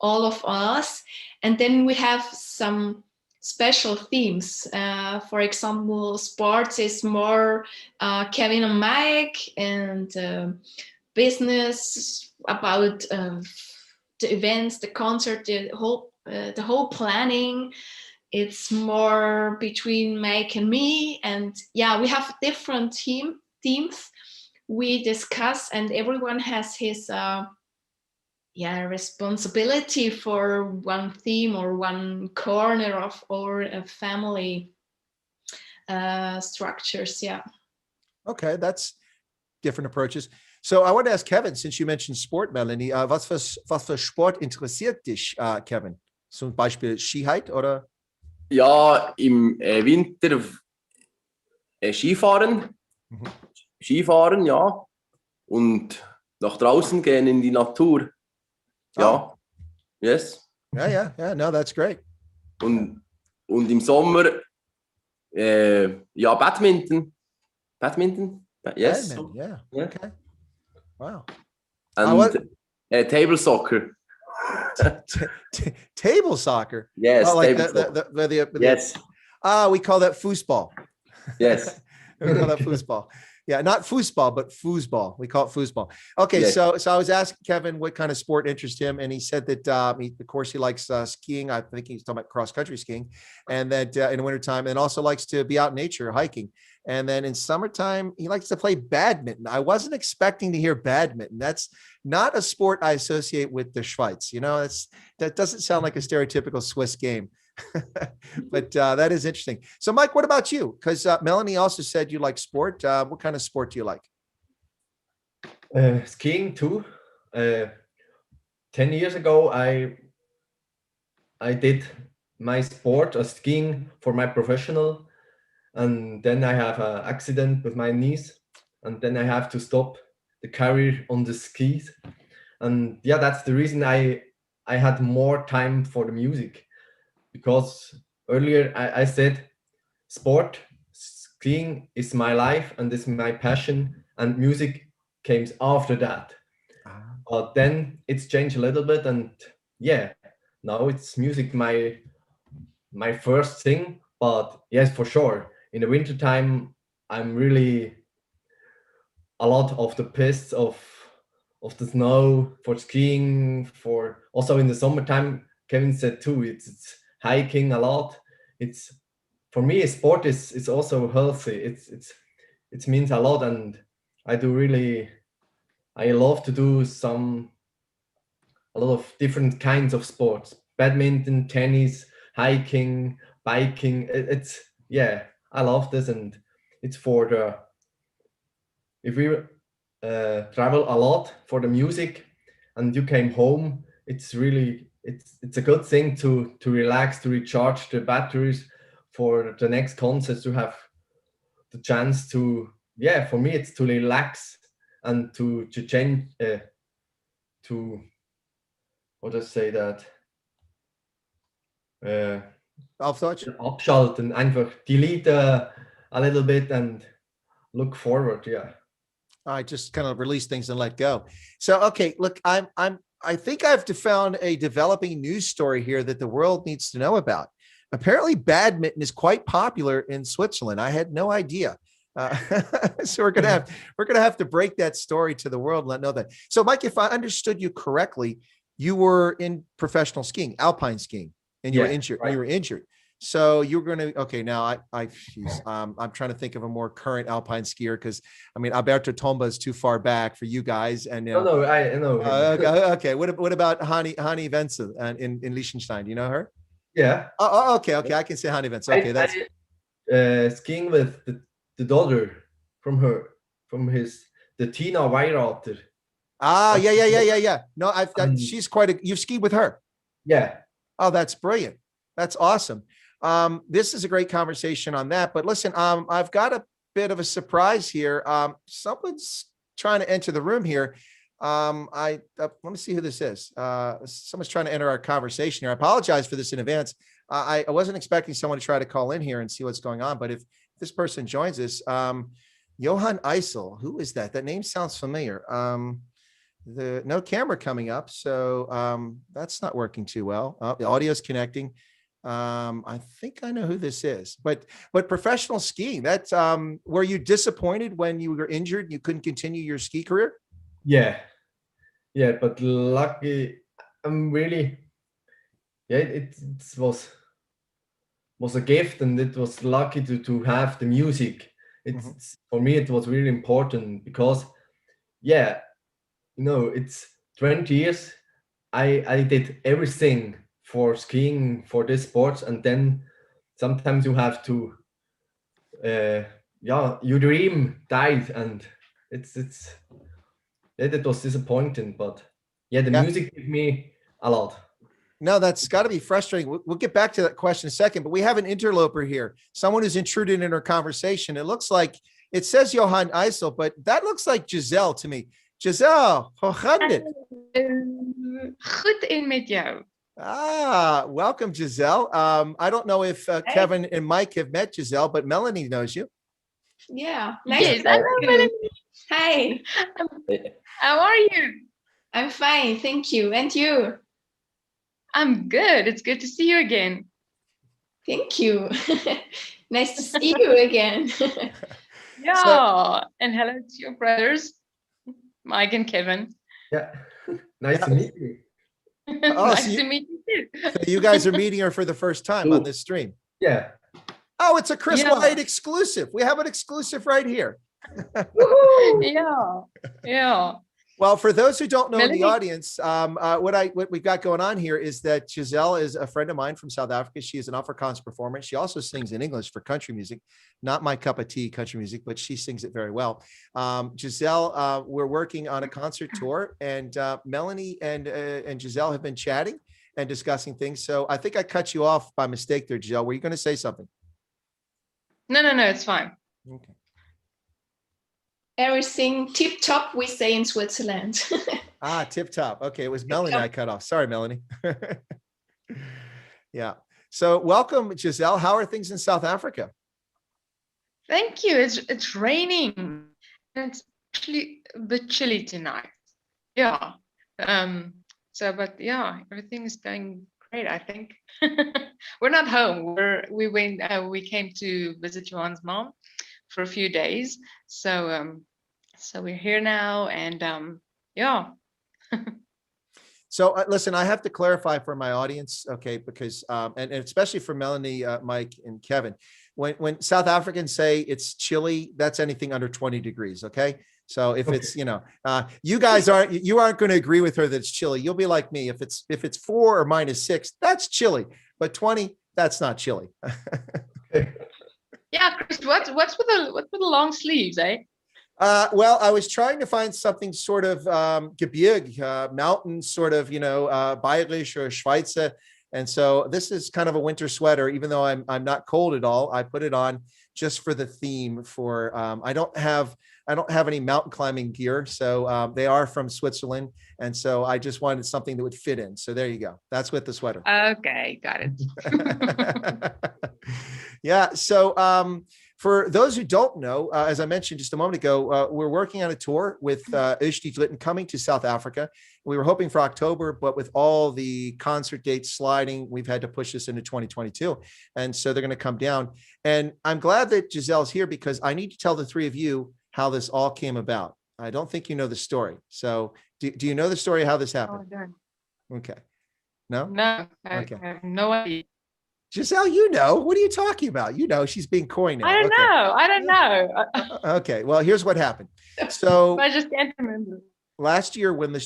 all of us, and then we have some special themes. For example, sports is more Kevin and Mike, and business about the events, the concert, the whole planning. It's more between Mike and me, and yeah, we have different themes we discuss, and everyone has his responsibility for one theme or one corner of or a family structures. Yeah. Okay, that's different approaches. So I want to ask Kevin, since you mentioned sport, Melanie, was für Sport interessiert dich, Kevin? Zum Beispiel Skiheit oder? Ja, im Winter Skifahren. Mhm. Skifahren, ja. Und nach draußen gehen in die Natur. Ja. Oh. Yes. Yeah. No, that's great. Und im Sommer, ja, Badminton. Yes. Badminton, yeah. Yeah. Okay. Wow. And table soccer. Table soccer. Yes. Oh, like table soccer. Yes. We call that foosball. Yes. We call that foosball. Yeah, not foosball, but foosball. We call it foosball. Okay, Yes. so I was asking Kevin what kind of sport interests him, and he said that of course he likes skiing. I think he's talking about cross country skiing, and that in the wintertime, and also likes to be out in nature hiking. And then in summertime, he likes to play badminton. I wasn't expecting to hear badminton. That's not a sport I associate with the Schweiz. You know, that doesn't sound like a stereotypical Swiss game. But that is interesting. So, Mike, what about you? Because Melanie also said you like sport. What kind of sport do you like? Skiing too. 10 years ago, I did my sport of skiing for my professional, and then I have an accident with my knees, and then I have to stop the career on the skis. And yeah, that's the reason I had more time for the music, because earlier I said skiing is my life and is my passion, and music came after that. But then it's changed a little bit, and yeah, now it's music my first thing. But yes, for sure, in the wintertime, I'm really a lot of the pistes of the snow for skiing. For also in the summertime, Kevin said too, it's hiking a lot. It's, for me, sport is also healthy. It means a lot, and I love to do a lot of different kinds of sports: badminton, tennis, hiking, biking. I love this, and it's for if we travel a lot for the music, and you came home, it's a good thing to relax, to recharge the batteries for the next concert, to have the chance to, for me it's to relax and to change, to, what does say that? Auf Deutsch? Abschalten, einfach delete a little bit and look forward. Yeah. I just kind of release things and let go. So, okay, look, I think I've found a developing news story here that the world needs to know about. Apparently, badminton is quite popular in Switzerland. I had no idea. So we're gonna have to break that story to the world and let know that. So, Mike, if I understood you correctly, you were in professional skiing, alpine skiing, and you were injured. Right. You were injured. So you're going to, okay, now I'm trying to think of a more current alpine skier, because I mean, Alberto Tomba is too far back for you guys. And I know. Okay. What about Hani Wenzel in Liechtenstein? Do you know her? Yeah. Oh, okay. I can say Hani Wenzel. Okay, that's skiing with the daughter from the Tina Weirater. Yeah. No, she's you've skied with her. Yeah. Oh, that's brilliant. That's awesome. This is a great conversation on that. But listen, I've got bit of a surprise here. Someone's trying to enter the room here. Let me see who this is. Someone's trying to enter our conversation here. I apologize for this in advance. I wasn't expecting someone to try to call in here and see what's going on, but if this person joins us, Johan Eisel, who is that? That name sounds familiar. No camera coming up, so that's not working too well. The audio's connecting. I think I know who this is, but professional skiing, that's were you disappointed when you were injured and you couldn't continue your ski career? Yeah, but lucky, I'm really, it was a gift, and it was lucky to have the music. It's for me, it was really important because, it's 20 years. I did everything for skiing, for this sport, and then sometimes you have to, your dream died, and it was disappointing, but the music gave me a lot. No, that's got to be frustrating. We'll get back to that question in a second, but we have an interloper here, someone who's intruded in our conversation. It looks like, it says Johan Eisel, but that looks like Giselle to me. Giselle, hoe gaat het? Goed en met jou. Welcome, Giselle. I don't know if Kevin and Mike have met Giselle, but Melanie knows you. Yeah, nice. Yes, I know Melanie. Hi. How are you? I'm fine, thank you. And you? I'm good. It's good to see you again. Thank you. Nice to see you again. Yeah, and hello to your brothers, Mike and Kevin. Yeah, nice to meet you. Nice to meet you too. So you guys are meeting her for the first time on this stream. Yeah. Oh, it's a Chris Wyatt exclusive. We have an exclusive right here. Yeah. Well, for those who don't know in the Melanie. audience, what we've got going on here is that Giselle is a friend of mine from South Africa. She is an Afrikaans performer. She also sings in English for country music, not my cup of tea country music, but she sings it very well. Giselle, we're working on a concert tour, and Melanie and Giselle have been chatting and discussing things. So I think I cut you off by mistake there, Giselle. Were you going to say something? No, it's fine. Okay. Everything tip top, we say in Switzerland. Tip top. Okay, it was Melanie I cut off. Sorry, Melanie. Yeah. So welcome, Giselle. How are things in South Africa? Thank you. It's raining. It's actually a bit chilly tonight. Yeah. But everything is going great, I think. We're not home. We came to visit Johan's mom for a few days. So we're here now, and So listen, I have to clarify for my audience, okay, because and especially for Melanie, Mike, and Kevin, when South Africans say it's chilly, that's anything under 20 degrees, okay? So if it's, you guys aren't going to agree with her that it's chilly. You'll be like me. If it's 4 or -6, that's chilly, but 20, that's not chilly. Yeah, Chris, what's with the long sleeves, eh? Well, I was trying to find something sort of Gebirge, mountain, sort of, Bayerisch or Schweizer. And so this is kind of a winter sweater, even though I'm not cold at all. I put it on just for the theme for, I don't have any mountain climbing gear. So they are from Switzerland. And so I just wanted something that would fit in. So there you go. That's with the sweater. Okay, got it. Yeah. So for those who don't know, as I mentioned just a moment ago, we're working on a tour with Oesch Dritten coming to South Africa. We were hoping for October, but with all the concert dates sliding, we've had to push this into 2022. And so they're going to come down. And I'm glad that Giselle's here because I need to tell the three of you how this all came about. I don't think you know the story. So do you know the story of how this happened? Oh, darn. Okay. No? No, Okay. I have no idea. Giselle, what are you talking about? She's being coy now. I don't know. Okay. Well, here's what happened. So I just can't remember. last year when my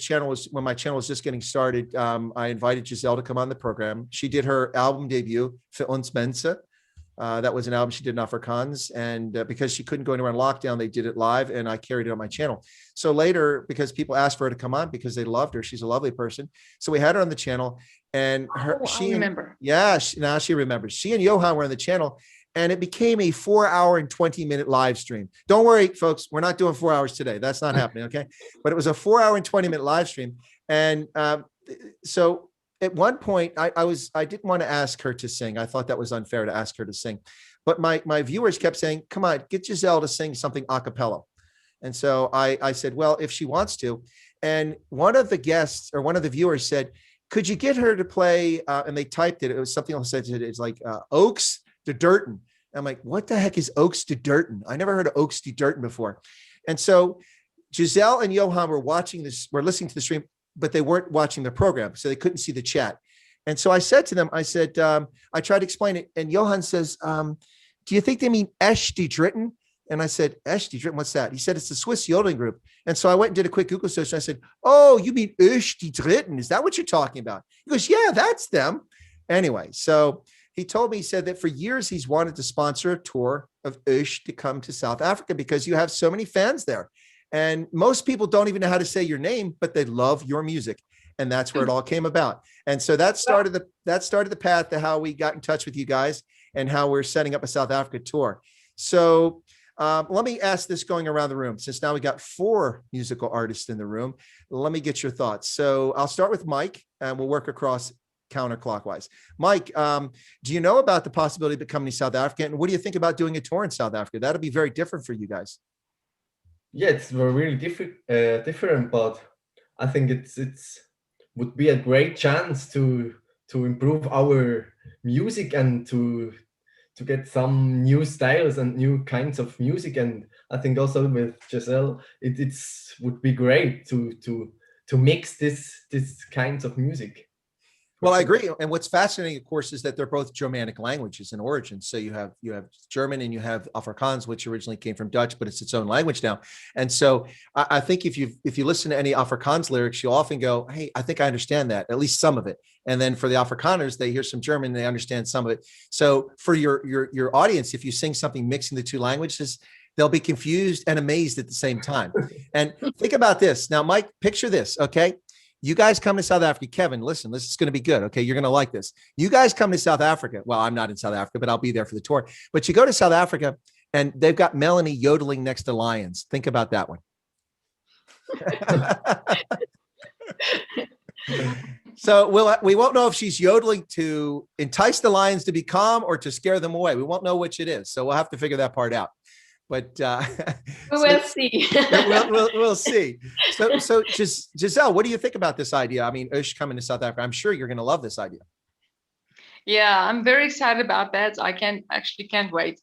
channel was just getting started, I invited Giselle to come on the program. She did her album debut, Für uns Mensen. That was an album she did in Afrikaans. And because she couldn't go anywhere in lockdown, they did it live and I carried it on my channel. So later, because people asked for her to come on because they loved her, she's a lovely person. So we had her on the channel and I remember. now she remembers. She and Johan were on the channel and it became a 4-hour and 20-minute live stream. Don't worry, folks, we're not doing 4 hours today. That's not happening, okay? But it was a 4-hour and 20-minute live stream. And so at one point, I didn't want to ask her to sing. I thought that was unfair to ask her to sing. But my viewers kept saying, come on, get Giselle to sing something a cappella. And so I said, well, if she wants to. And one of the guests or one of the viewers said, could you get her to play, and they typed it, it was something else that said, it's like Oesch de Dritten. I'm like, what the heck is Oesch de Dritten? I never heard of Oesch de Dritten before. And so Giselle and Johan were listening to the stream, but they weren't watching the program, so they couldn't see the chat. And so I said to them, I tried to explain it, and Johan says, do you think they mean Oesch de Dritten? And I said, Oesch de Dritten, what's that? He said, it's the Swiss yodeling group. And so I went and did a quick Google search. And I said, oh, you mean Oesch de Dritten? Is that what you're talking about? He goes, yeah, that's them. Anyway, so he told me, he said that for years, he's wanted to sponsor a tour of Oesch to come to South Africa because you have so many fans there. And most people don't even know how to say your name, but they love your music. And that's where it all came about. And so that started the path to how we got in touch with you guys and how we're setting up a South Africa tour. So let me ask this going around the room, since now we got 4 musical artists in the room. Let me get your thoughts. So I'll start with Mike and we'll work across counterclockwise. Mike, do you know about the possibility of becoming South African? And what do you think about doing a tour in South Africa? That'll be very different for you guys. Yeah, it's really different, but I think it's would be a great chance to improve our music and to get some new styles and new kinds of music. And I think also with Giselle, it's would be great to mix this kinds of music. Well, I agree. And what's fascinating, of course, is that they're both Germanic languages in origin. So you have German and you have Afrikaans, which originally came from Dutch, but it's its own language now. And so I think if you listen to any Afrikaans lyrics, you'll often go, hey, I think I understand that, at least some of it. And then for the Afrikaners, they hear some German and they understand some of it. So for your audience, if you sing something mixing the two languages, they'll be confused and amazed at the same time. And think about this. Now, Mike, picture this, okay? You guys come to South Africa. Kevin, listen, this is going to be good. Okay. You're going to like this. You guys come to South Africa. Well, I'm not in South Africa, but I'll be there for the tour. But you go to South Africa and they've got Melanie yodeling next to lions. Think about that one. So we won't know if she's yodeling to entice the lions to be calm or to scare them away. We won't know which it is. So we'll have to figure that part out. But we will see. we'll see. So just Giselle, what do you think about this idea? I mean, Oesch coming to South Africa. I'm sure you're going to love this idea. Yeah, I'm very excited about that. I can't wait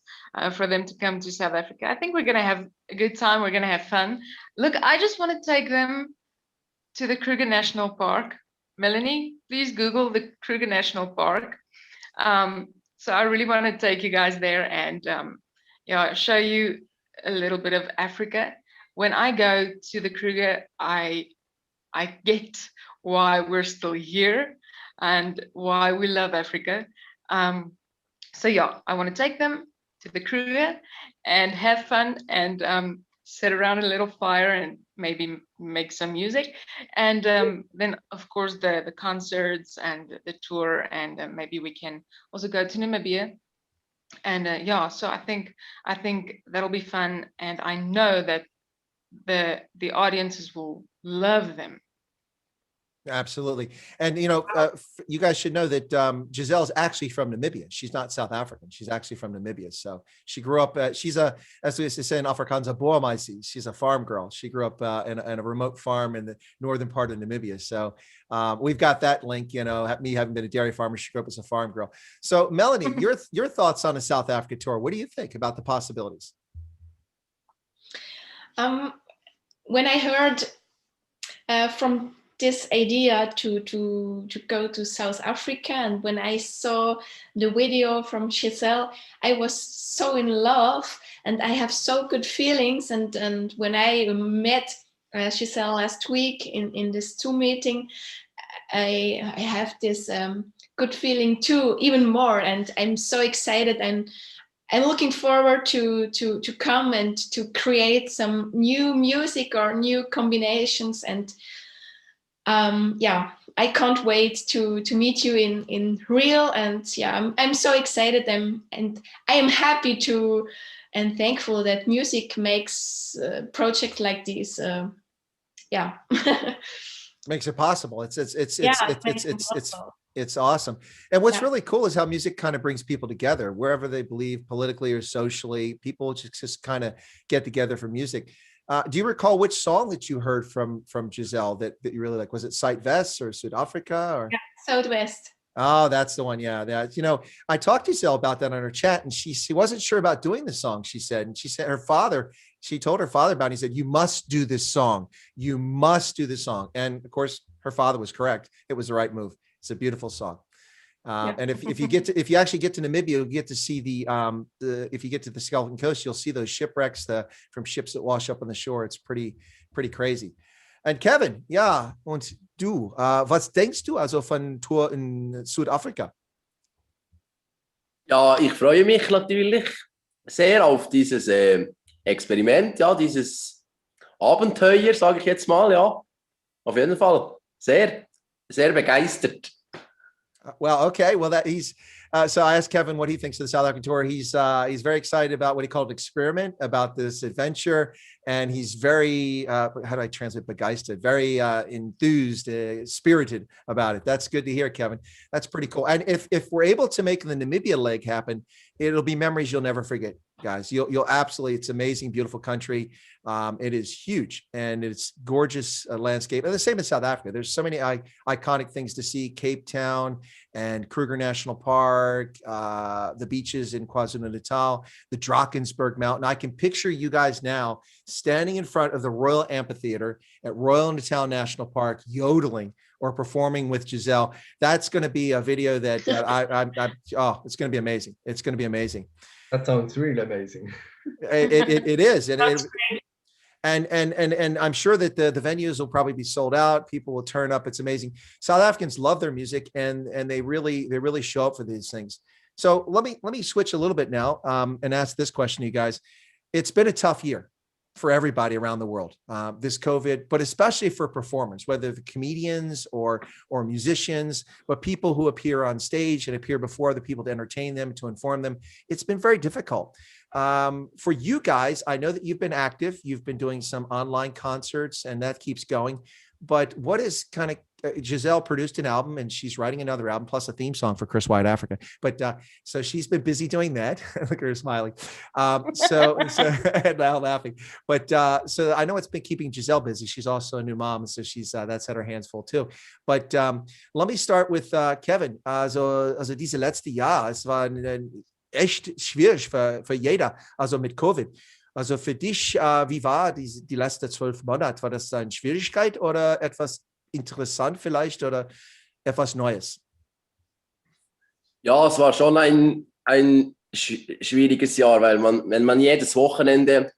for them to come to South Africa. I think we're going to have a good time. We're going to have fun. Look, I just want to take them to the Kruger National Park. Melanie, please Google the Kruger National Park. So I really want to take you guys there and show you a little bit of Africa. When I go to the Kruger, I get why we're still here and why we love Africa. So yeah, I want to take them to the Kruger and have fun and sit around a little fire and maybe make some music. And then of course the concerts and the tour, and maybe we can also go to Namibia. And so I think that'll be fun, and I know that the audiences will love them. Absolutely. And, you guys should know that Giselle's actually from Namibia. She's not South African. She's actually from Namibia. So she grew up, she's as we used to say in Afrikaans, a boermeisie. She's a farm girl. She grew up in a remote farm in the northern part of Namibia. So we've got that link, me having been a dairy farmer, she grew up as a farm girl. So Melanie, your thoughts on a South Africa tour. What do you think about the possibilities? When I heard from this idea to go to South Africa, and when I saw the video from Giselle, I was so in love and I have so good feelings. And when I met Giselle last week in this Zoom meeting, I have this good feeling too, even more. And I'm so excited, and I'm looking forward to come and to create some new music or new combinations. And yeah, I can't wait to meet you in real. And yeah, I'm so excited. And I am happy to and thankful that music makes a project like this. Yeah. Makes it possible. Yeah, it makes it possible. It's awesome. And what's Yeah. really cool is how music kind of brings people together wherever they believe politically or socially. People just kind of get together for music. Do you recall which song that you heard from Giselle that you really like? Was it Zuidwest or South Africa or? Yeah, Southwest. Oh, that's the one. Yeah, that, I talked to Giselle about that on her chat, and she wasn't sure about doing the song. She said she told her father about it. He said, "You must do this song. You must do this song." And of course, her father was correct. It was the right move. It's a beautiful song. Yeah. And if you actually get to Namibia, you'll get to see if you get to the Skeleton Coast, you'll see those shipwrecks from ships that wash up on the shore. It's pretty crazy. And Kevin, ja, und du, was denkst du also von Tour in Südafrika? Ja, ich freue mich natürlich sehr auf dieses Experiment, ja, dieses Abenteuer, sage ich jetzt mal, ja. Auf jeden Fall sehr, sehr begeistert. Well, okay. Well, so I asked Kevin what he thinks of the South African tour. He's very excited about what he called experiment, about this adventure, and he's very how do I translate begeistert? Very enthused, spirited about it. That's good to hear, Kevin. That's pretty cool. And if we're able to make the Namibia leg happen, it'll be memories you'll never forget, guys. You'll absolutely. It's amazing, beautiful country. It is huge and it's gorgeous landscape. And the same in South Africa. There's so many iconic things to see. Cape Town and Kruger National Park, the beaches in KwaZulu-Natal, the Drakensberg Mountain. I can picture you guys now standing in front of the Royal Amphitheater at Royal Natal National Park, yodeling or performing with Giselle. That's going to be a video that it's going to be amazing. It's going to be amazing. That sounds really amazing. It is. And I'm sure that the venues will probably be sold out. People will turn up. It's amazing. South Africans love their music and they really show up for these things. So let me switch a little bit now and ask this question to you guys. It's been a tough year for everybody around the world, this COVID, but especially for performers, whether the comedians or musicians, but people who appear on stage and appear before other people to entertain them, to inform them. It's been very difficult. For you guys, I know that you've been active. You've been doing some online concerts and that keeps going. But what is kind of Giselle produced an album and she's writing another album plus a theme song for Chris Wyatt Africa. But so she's been busy doing that. Look at her smiling. So and now laughing. But so I know it's been keeping Giselle busy. She's also a new mom, so she's that's had her hands full too. But let me start with Kevin. Also diese letzte Jahr, es war echt schwierig für jeder, also mit Covid. Also für dich, wie war die letzten 12 Monate? War das eine Schwierigkeit oder etwas interessant vielleicht oder etwas Neues? Ja, es war schon ein schwieriges Jahr, weil wenn man jedes Wochenende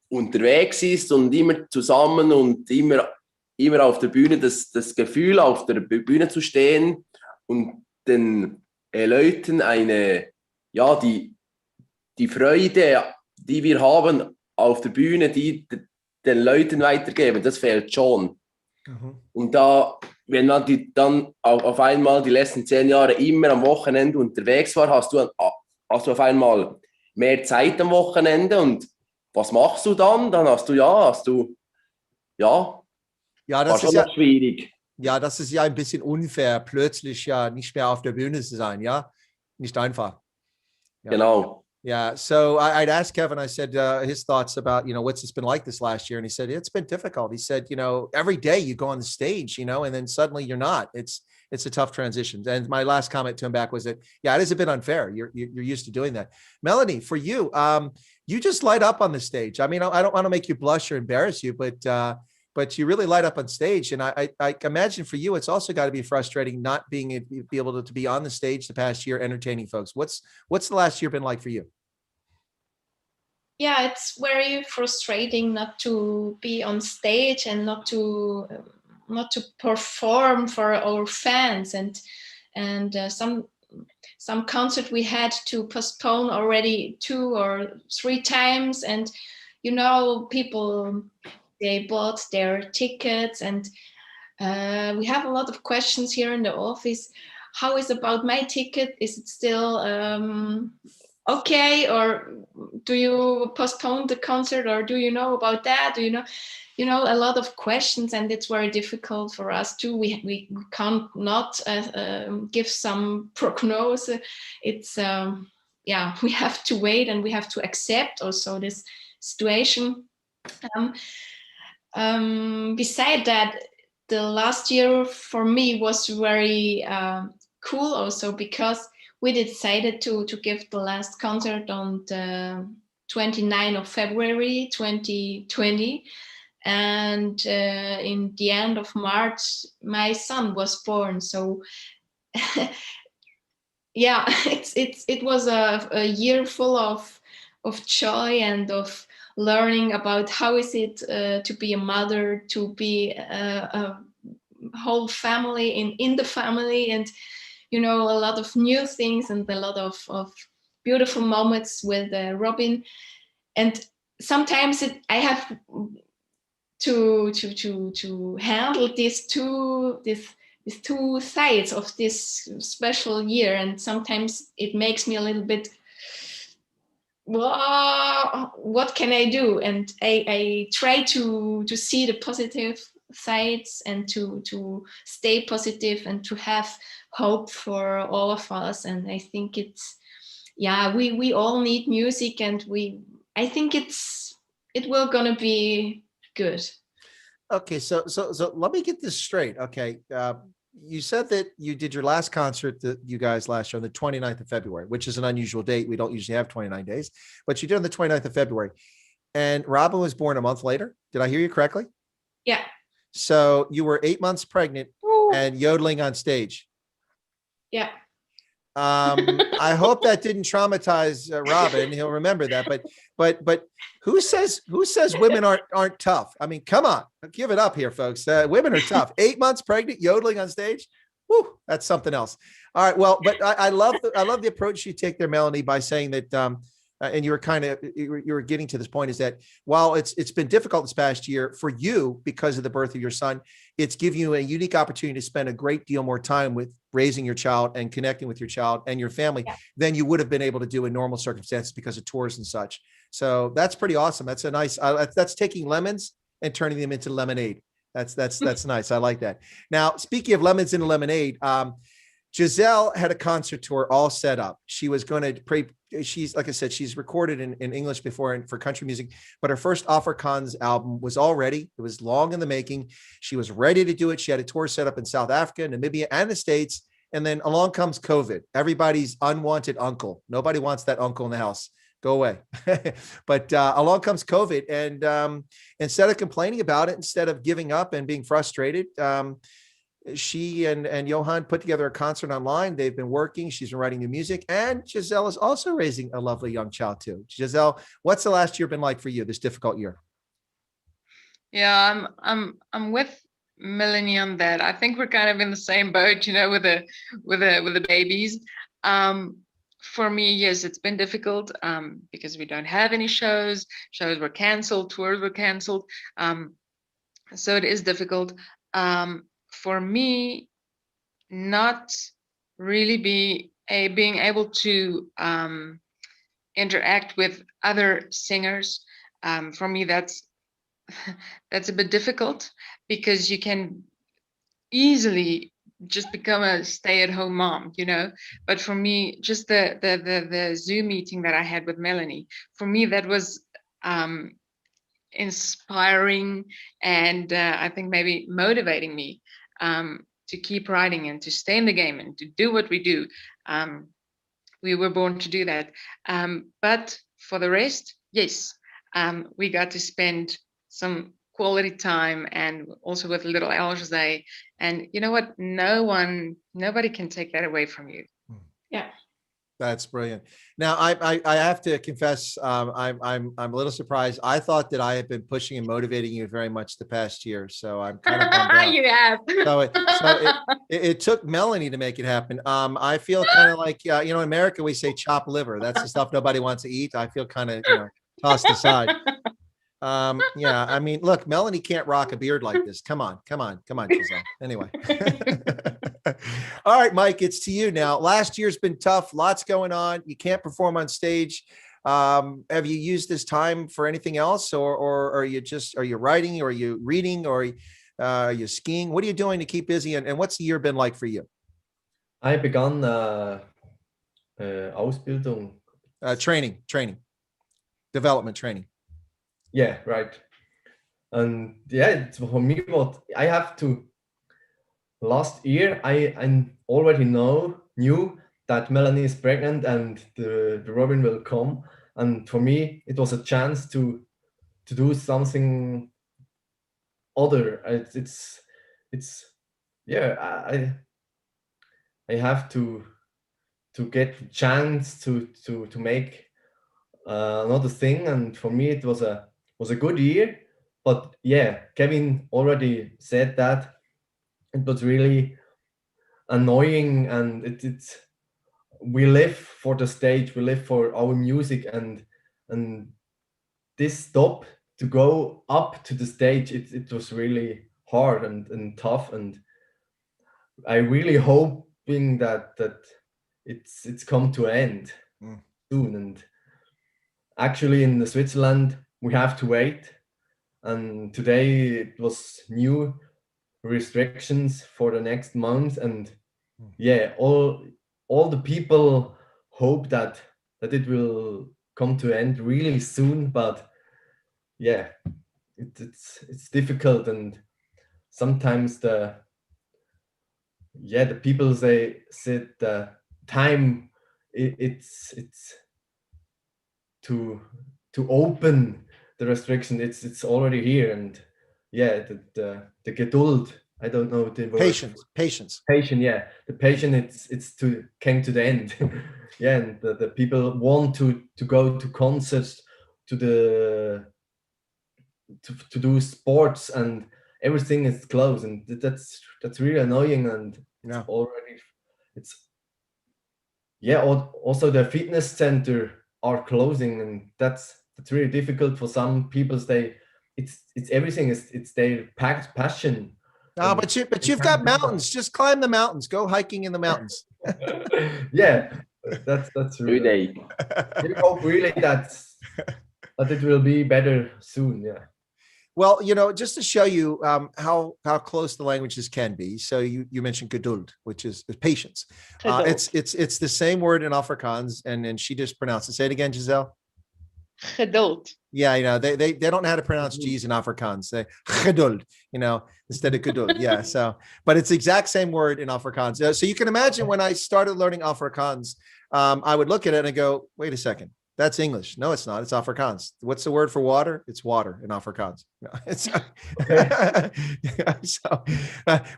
unterwegs ist und immer zusammen und immer auf der Bühne, das Gefühl, auf der Bühne zu stehen und den Leuten die Freude, die wir haben auf der Bühne, die den Leuten weitergeben, das fehlt schon. Mhm. Und wenn man dann auf einmal die letzten 10 Jahre immer am Wochenende unterwegs war, hast du auf einmal mehr Zeit am Wochenende und was machst du dann? Dann hast du das ist ja schwierig. Ja, das ist ja ein bisschen unfair, plötzlich ja nicht mehr auf der Bühne zu sein, ja? Nicht einfach. Ja. Genau. Yeah. So I'd asked Kevin, I said his thoughts about, what's it's been like this last year. And he said, it's been difficult. He said, every day you go on the stage, and then suddenly you're not. It's a tough transition. And my last comment to him back was that, yeah, it is a bit unfair. You're used to doing that. Melanie, for you, you just light up on the stage. I mean, I don't want to make you blush or embarrass you, but you really light up on stage. And I imagine for you, it's also got to be frustrating not being able to be on the stage the past year, entertaining folks. What's the last year been like for you? Yeah, it's very frustrating not to be on stage and not to perform for our fans, and some concert we had to postpone already 2 or 3 times, and people they bought their tickets, and We have a lot of questions here in the office. How is about my ticket? Is it still okay, or do you postpone the concert, or do you know about that? Do you know, a lot of questions, and it's very difficult for us too. We can't not give some prognosis. It's yeah, we have to wait, and we have to accept also this situation. Beside that, the last year for me was very cool also, because we decided to give the last concert on the 29th of February 2020, and in the end of March my son was born. So yeah, it was a year full of joy and of learning about how is it to be a mother, to be a whole family in the family, and a lot of new things, and a lot of beautiful moments with Robin. And sometimes I have to handle these two sides of this special year, and sometimes it makes me a little bit, what can I do? And I try to see the positive sides, and to stay positive, and to have hope for all of us. And I think it's, yeah, we all need music, and I think it will gonna be good. Okay, so let me get this straight. Okay, you said that you did your last concert, that you guys last year, on the 29th of February, which is an unusual date. We don't usually have 29 days, but you did on the 29th of February. And Robin was born a month later. Did I hear you correctly? Yeah. So you were 8 months pregnant and yodeling on stage. Yeah. I hope that didn't traumatize Robin. He'll remember that. But who says women aren't tough? I mean, come on, give it up here, folks. Women are tough. 8 months pregnant, yodeling on stage. Woo, that's something else. All right. Well, but I love the approach you take there, Melanie, by saying that. And you were getting to this point, is that while it's been difficult this past year for you because of the birth of your son, it's given you a unique opportunity to spend a great deal more time with raising your child and connecting with your child and your family than you would have been able to do in normal circumstances because of tours and such. So that's pretty awesome. That's a nice, that's taking lemons and turning them into lemonade. That's nice. I like that. Now, speaking of lemons into lemonade, Giselle had a concert tour all set up. She was going to pray. She's, like I said, she's recorded in English before and for country music, but her first Afrikaans album was all ready. It was long in the making. She was ready to do it. She had a tour set up in South Africa, Namibia, and the States. And then along comes COVID, everybody's unwanted uncle. Nobody wants that uncle in the house. Go away. But along comes COVID. And instead of complaining about it, instead of giving up and being frustrated, she and Johan put together a concert online. They've been working. She's been writing new music, and Giselle is also raising a lovely young child too. Giselle, what's the last year been like for you? This difficult year? Yeah, I'm with Melanie on that. I think we're kind of in the same boat, with the babies. For me, yes, it's been difficult because we don't have any shows. Shows were canceled. Tours were canceled. So it is difficult. For me, not really being able to interact with other singers, for me that's a bit difficult, because you can easily just become a stay-at-home mom, But for me, just the Zoom meeting that I had with Melanie, for me that was inspiring, and I think maybe motivating me to keep writing and to stay in the game and to do what we do. We were born to do that. But for the rest, yes, we got to spend some quality time, and also with little Elzé. And you know what? Nobody can take that away from you. Yeah. That's brilliant. Now, I have to confess, I'm a little surprised. I thought that I had been pushing and motivating you very much the past year, so I'm kind of bummed out. You have. So it took Melanie to make it happen. I feel kind of like, in America we say chopped liver. That's the stuff nobody wants to eat. I feel kind of tossed aside. Yeah, I mean, look, Melanie can't rock a beard like this. Come on, Giselle. Anyway. All right, Mike, it's to you now. Last year's been tough, lots going on. You can't perform on stage. Have you used this time for anything else, or are you writing, or are you reading, or are you skiing? What are you doing to keep busy, and what's the year been like for you? I began Ausbildung. Training, development training. Yeah, right. And yeah, it's for me, what I have to. Last year, I already knew that Melanie is pregnant and the Robin will come. And for me, it was a chance to do something other. It's yeah. I have to get the chance to make another thing. And for me, it was a good year. But yeah, Kevin already said that it was really annoying, and it's we live for the stage, we live for our music, and this stop to go up to the stage, it was really hard and tough, and I really hoping that it's come to end soon. And actually in the Switzerland we have to wait, and today it was new restrictions for the next month, and yeah, all the people hope that it will come to end really soon, but yeah, it's difficult, and sometimes the people said the time it's to open the restriction, it's already here, and yeah, the Geduld, I don't know the word. Patience. Yeah, the patient, it's to came to the end. Yeah, and the people want to go to concerts, to do sports, and everything is closed, and that's really annoying. And Yeah. Also the fitness center are closing, and that's really difficult for some people. It's everything it's their passion. Oh, but you've got mountains. Just climb the mountains. Go hiking in the mountains. Yeah, that's really. We hope really that it will be better soon. Yeah. Well, just to show you how close the languages can be. So you mentioned Geduld, which is patience. It's the same word in Afrikaans, and she just pronounced it. Say it again, Giselle. Geduld. Yeah, they don't know how to pronounce G's in Afrikaans. They Geduld, instead of Geduld. Yeah. So, but it's the exact same word in Afrikaans. So you can imagine when I started learning Afrikaans, I would look at it and go, wait a second. That's English. No, it's not. It's Afrikaans. What's the word for water? It's water in Afrikaans. No,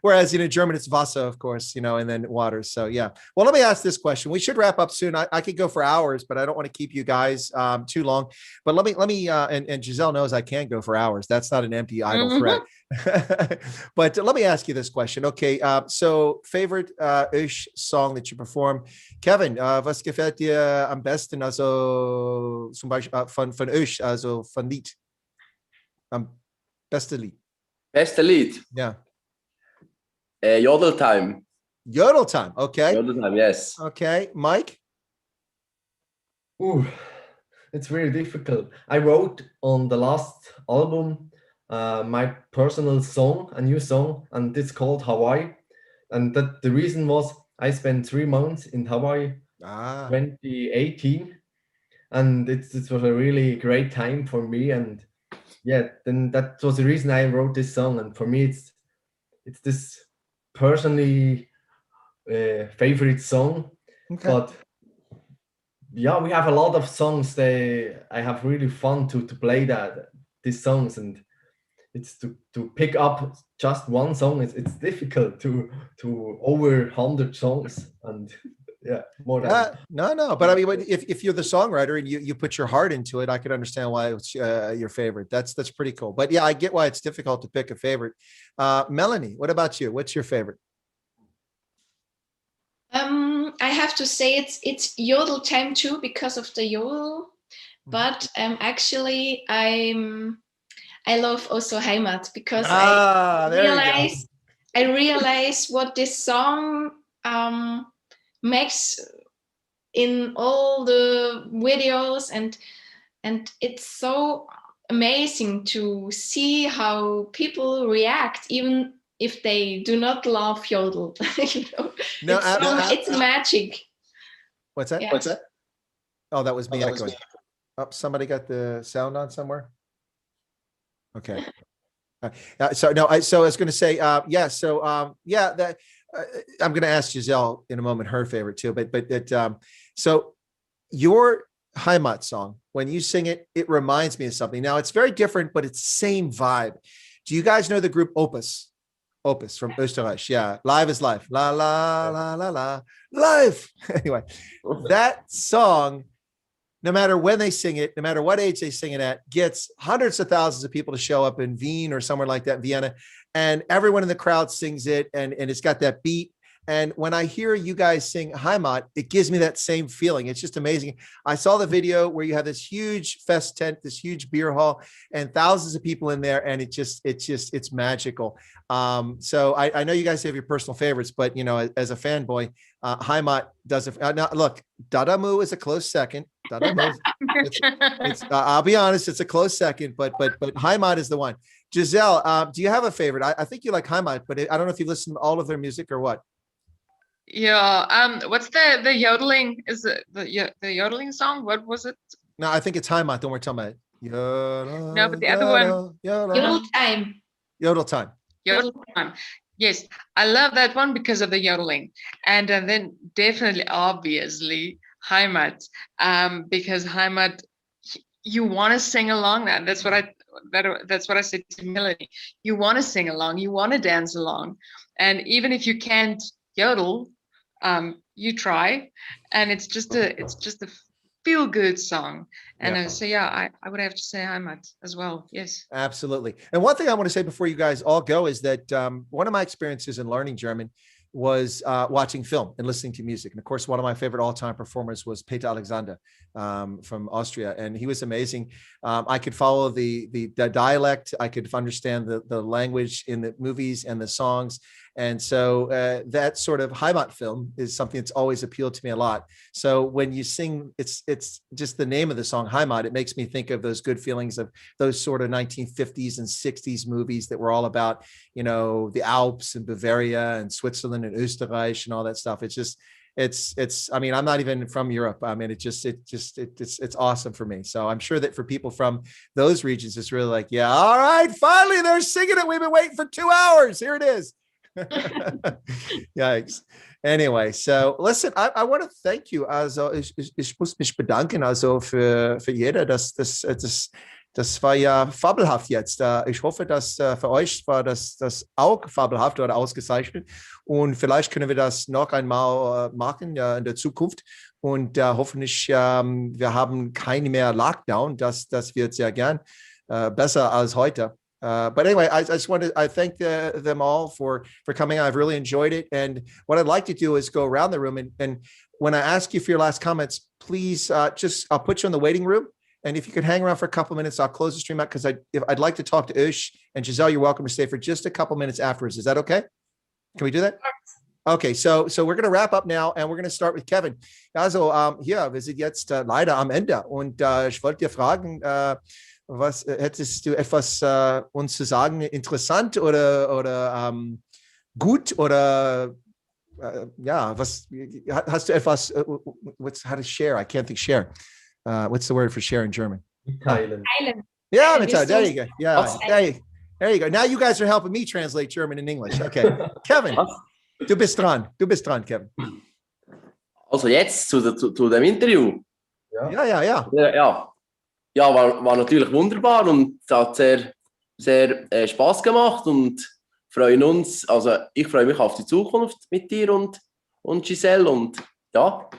whereas German, it's Wasser, of course, and then water. So yeah. Well, let me ask this question. We should wrap up soon. I could go for hours, but I don't want to keep you guys too long. But let me and Giselle knows I can go for hours. That's not an empty idle threat. But let me ask you this question. Okay, so favorite Oesch song that you perform, Kevin? Was gefällt dir am besten? Also zum Beispiel von Oesch, also von Lied, am besten Lied. Beste Lied. Yeah. Yodel Time. Yodel Time. Okay. Yodel Time. Yes. Okay, Mike. Ooh, it's really difficult. I wrote on the last album my personal song, a new song, and it's called Hawaii. And that the reason was I spent 3 months in Hawaii, 2018, and it was a really great time for me. And yeah, then that was the reason I wrote this song. And for me, it's this personally favorite song. Okay. But yeah, we have a lot of songs. I have really fun to play these songs, and it's to pick up just one song. It's difficult to over 100 songs, and yeah, more than no. But I mean, if you're the songwriter and you put your heart into it, I could understand why it's your favorite. That's pretty cool. But yeah, I get why it's difficult to pick a favorite. Melanie, what about you? What's your favorite? I have to say it's Yodel Time too, because of the yodel. But actually, I'm I love also Heimat because there you go. I realize what this song makes in all the videos, and it's so amazing to see how people react, even if they do not love yodel. You know, it's magic. What's that? Yeah. What's that? Oh, that was me echoing. Oh, somebody got the sound on somewhere. Okay. So I was going to say, yeah. So that I'm going to ask Giselle in a moment her favorite too. But so your Heimat song, when you sing it, it reminds me of something. Now it's very different, but it's same vibe. Do you guys know the group Opus? Opus from Österreich. Yeah. Live is life. La, la, la, la, la. Life. Anyway, that song, no matter when they sing it, no matter what age they sing it at, gets hundreds of thousands of people to show up in Wien or somewhere like that, Vienna. And everyone in the crowd sings it, and it's got that beat. And when I hear you guys sing Heimat, it gives me that same feeling. It's just amazing. I saw the video where you have this huge fest tent, this huge beer hall, and thousands of people in there, and it's magical. So I know you guys have your personal favorites, but you know, as a fanboy, Heimat does it. Now, look, Dadamu is a close second. Dadamu, I'll be honest, it's a close second, but Heimat is the one. Giselle, do you have a favorite? I think you like Heimat, but I don't know if you listen to all of their music or what. Yeah. What's the yodeling? Is it the yodeling song? What was it? No, I think it's Heimat. Don't worry, tell me. Yodel, No, but the other one. Yodel time. Yodel time. Yodel time. Yes, I love that one because of the yodeling, and then definitely, obviously, Heimat, because Heimat, you want to sing along. That's what I said to Melanie. You want to sing along. You want to dance along, and even if you can't yodel, you try, and it's just a feel good song. And so yeah, I would have to say Heimat as well. Yes, absolutely. And one thing I want to say before you guys all go is that one of my experiences in learning German was watching film and listening to music. And of course, one of my favorite all-time performers was Peter Alexander from Austria, and he was amazing. I could follow the dialect. I could understand the language in the movies and the songs. And so that sort of Heimat film is something that's always appealed to me a lot. So when you sing, it's just the name of the song Heimat, it makes me think of those good feelings of those sort of 1950s and 60s movies that were all about, you know, the Alps and Bavaria and Switzerland and Österreich and all that stuff. It's just, it's, I mean, I'm not even from Europe. I mean, it's awesome for me. So I'm sure that for people from those regions, it's really like, yeah, all right, finally they're singing it. We've been waiting for 2 hours. Here it is. Yikes. Anyway, so listen, I want to thank you. Also, ich muss mich bedanken, also für jeder, das war ja fabelhaft jetzt. Ich hoffe, dass für euch war das auch fabelhaft oder ausgezeichnet. Und vielleicht können wir das noch einmal machen in der Zukunft. Und hoffentlich, wir haben keine mehr Lockdown. Das wird sehr gern besser als heute. But anyway, I thank them all for coming. I've really enjoyed it. And what I'd like to do is go around the room. And when I ask you for your last comments, please I'll put you in the waiting room. And if you could hang around for a couple of minutes, I'll close the stream out because I'd like to talk to Oesch and Giselle. You're welcome to stay for just a couple minutes afterwards. Is that okay? Can we do that? Okay, so we're going to wrap up now and we're going to start with Kevin. Also, hier, wir sind jetzt leider am Ende. Und ich wollte dir fragen, was hättest du etwas uns zu sagen, interessant oder gut oder ja, was hast du etwas how to share? I can't think share. What's the word for share in German? Thailand. Yeah, there you go. Yeah, there you go. Now you guys are helping me translate German and English. Okay, Kevin, du bist dran, Kevin. Also jetzt zu dem Interview. Ja, war natürlich wunderbar und es hat sehr, sehr Spaß gemacht und freuen uns, also ich freue mich auf die Zukunft mit dir und Giselle und ja,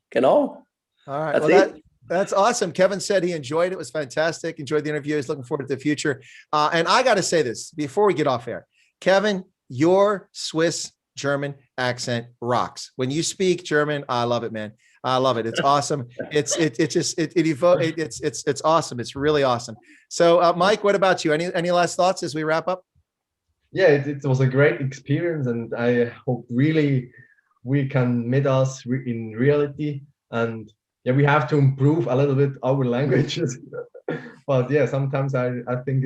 genau. All right, that's awesome. Kevin said he enjoyed it. It was fantastic. Enjoyed the interview. He's looking forward to the future. And I got to say this before we get off air. Kevin, your Swiss German accent rocks. When you speak German, I love it, man. I love it. It's awesome. It's awesome. It's really awesome. So, Mike, what about you? Any last thoughts as we wrap up? Yeah, it was a great experience, and I hope really we can meet us in reality. And yeah, we have to improve a little bit our languages. But yeah, sometimes I think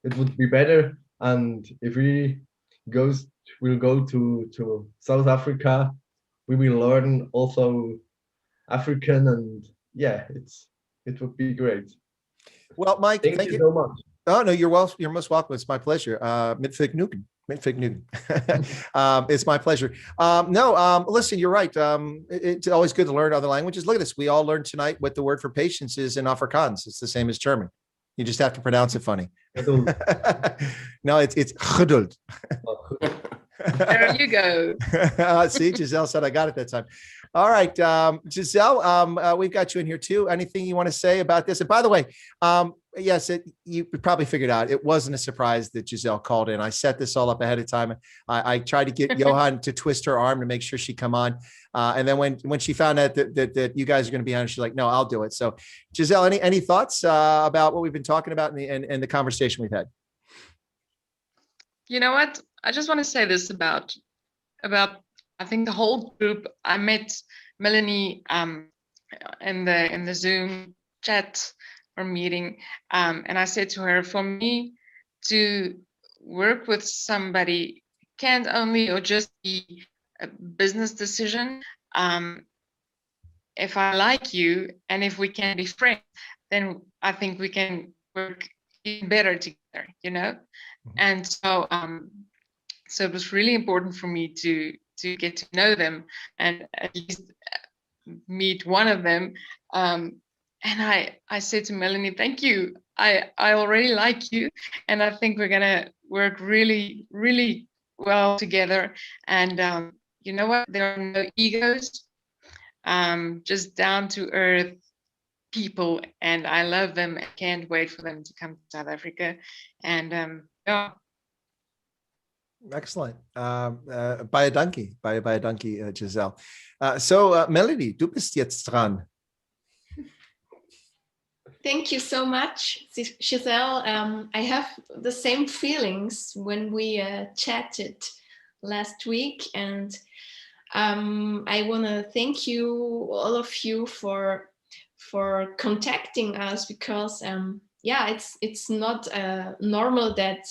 it would be better. And if we'll go to South Africa, we will learn also African, and yeah, it would be great. Well, Mike, thank you so much. Oh no, you're most welcome. It's my pleasure. Mit Vergnügen. It's my pleasure. Listen, you're right. It's always good to learn other languages. Look at this. We all learned tonight what the word for patience is in Afrikaans. It's the same as German. You just have to pronounce it funny. No, it's geduld. There you go. See, Giselle said I got it that time. All right, Giselle, we've got you in here too. Anything you want to say about this? And by the way, yes, you probably figured out it wasn't a surprise that Giselle called in. I set this all up ahead of time. I tried to get Johan to twist her arm to make sure she come on. And then when she found out that you guys are going to be on, she's like, no, I'll do it. So Giselle, any thoughts about what we've been talking about in the conversation we've had? You know what? I just want to say this about I think the whole group. I met Melanie in the Zoom chat or meeting, and I said to her, for me to work with somebody can't only or just be a business decision. If I like you and if we can be friends, then I think we can work even better together, you know? Mm-hmm. And so so it was really important for me to get to know them and at least meet one of them. And I said to Melanie, thank you. I already like you, and I think we're gonna work really, really well together. And you know what? There are no egos, just down to earth people, and I love them. I can't wait for them to come to South Africa. And yeah. Excellent. Baie dankie, Giselle. So, Melanie, du bist jetzt dran. Thank you so much, Giselle. I have the same feelings when we chatted last week, and I want to thank you, all of you, for contacting us, because it's not normal that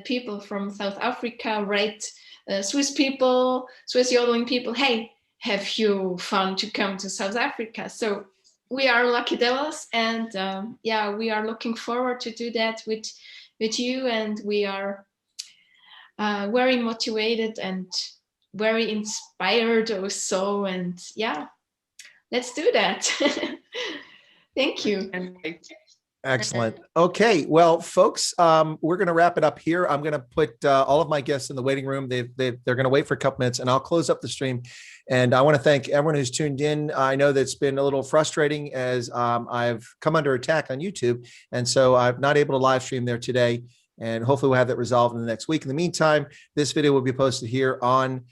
people from South Africa write Swiss Yodeling people, hey, have you fun to come to South Africa? So we are lucky devils, and we are looking forward to do that with you, and we are very motivated and very inspired also, and yeah, let's do that. Thank you. Excellent. Okay, well, folks, we're going to wrap it up here. I'm going to put all of my guests in the waiting room. They're going to wait for a couple minutes, and I'll close up the stream. And I want to thank everyone who's tuned in. I know that's been a little frustrating as I've come under attack on YouTube, and so I'm not able to live stream there today. And hopefully we'll have that resolved in the next week. In the meantime, this video will be posted here on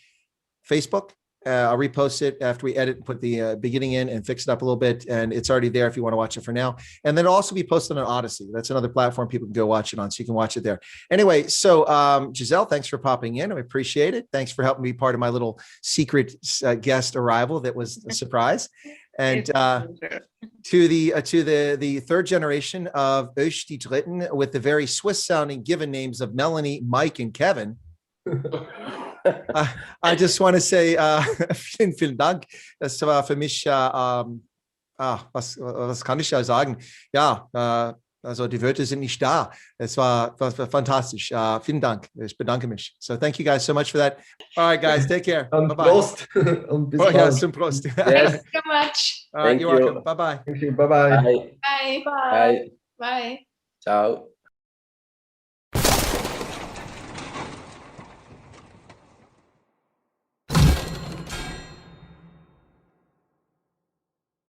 Facebook. I'll repost it after we edit and put the beginning in and fix it up a little bit. And it's already there if you want to watch it for now. And then it'll also be posted on Odyssey. That's another platform people can go watch it on, so you can watch it there. Anyway, so Giselle, thanks for popping in. I appreciate it. Thanks for helping me be part of my little secret guest arrival that was a surprise. And to the third generation of Oesch die Dritten with the very Swiss sounding given names of Melanie, Mike, and Kevin. I just want to say vielen Dank. Das war für mich, was kann ich ja sagen? Ja, also die Wörter sind nicht da. Es war fantastisch. Vielen Dank. Ich bedanke mich. So thank you guys so much for that. All right, guys, take care. Bye-bye. Prost. Zum Prost. Yes. Thank you so much. All right, you're welcome. Bye-bye. Thank you. Bye-bye. Bye. Bye. Bye. Bye. Ciao.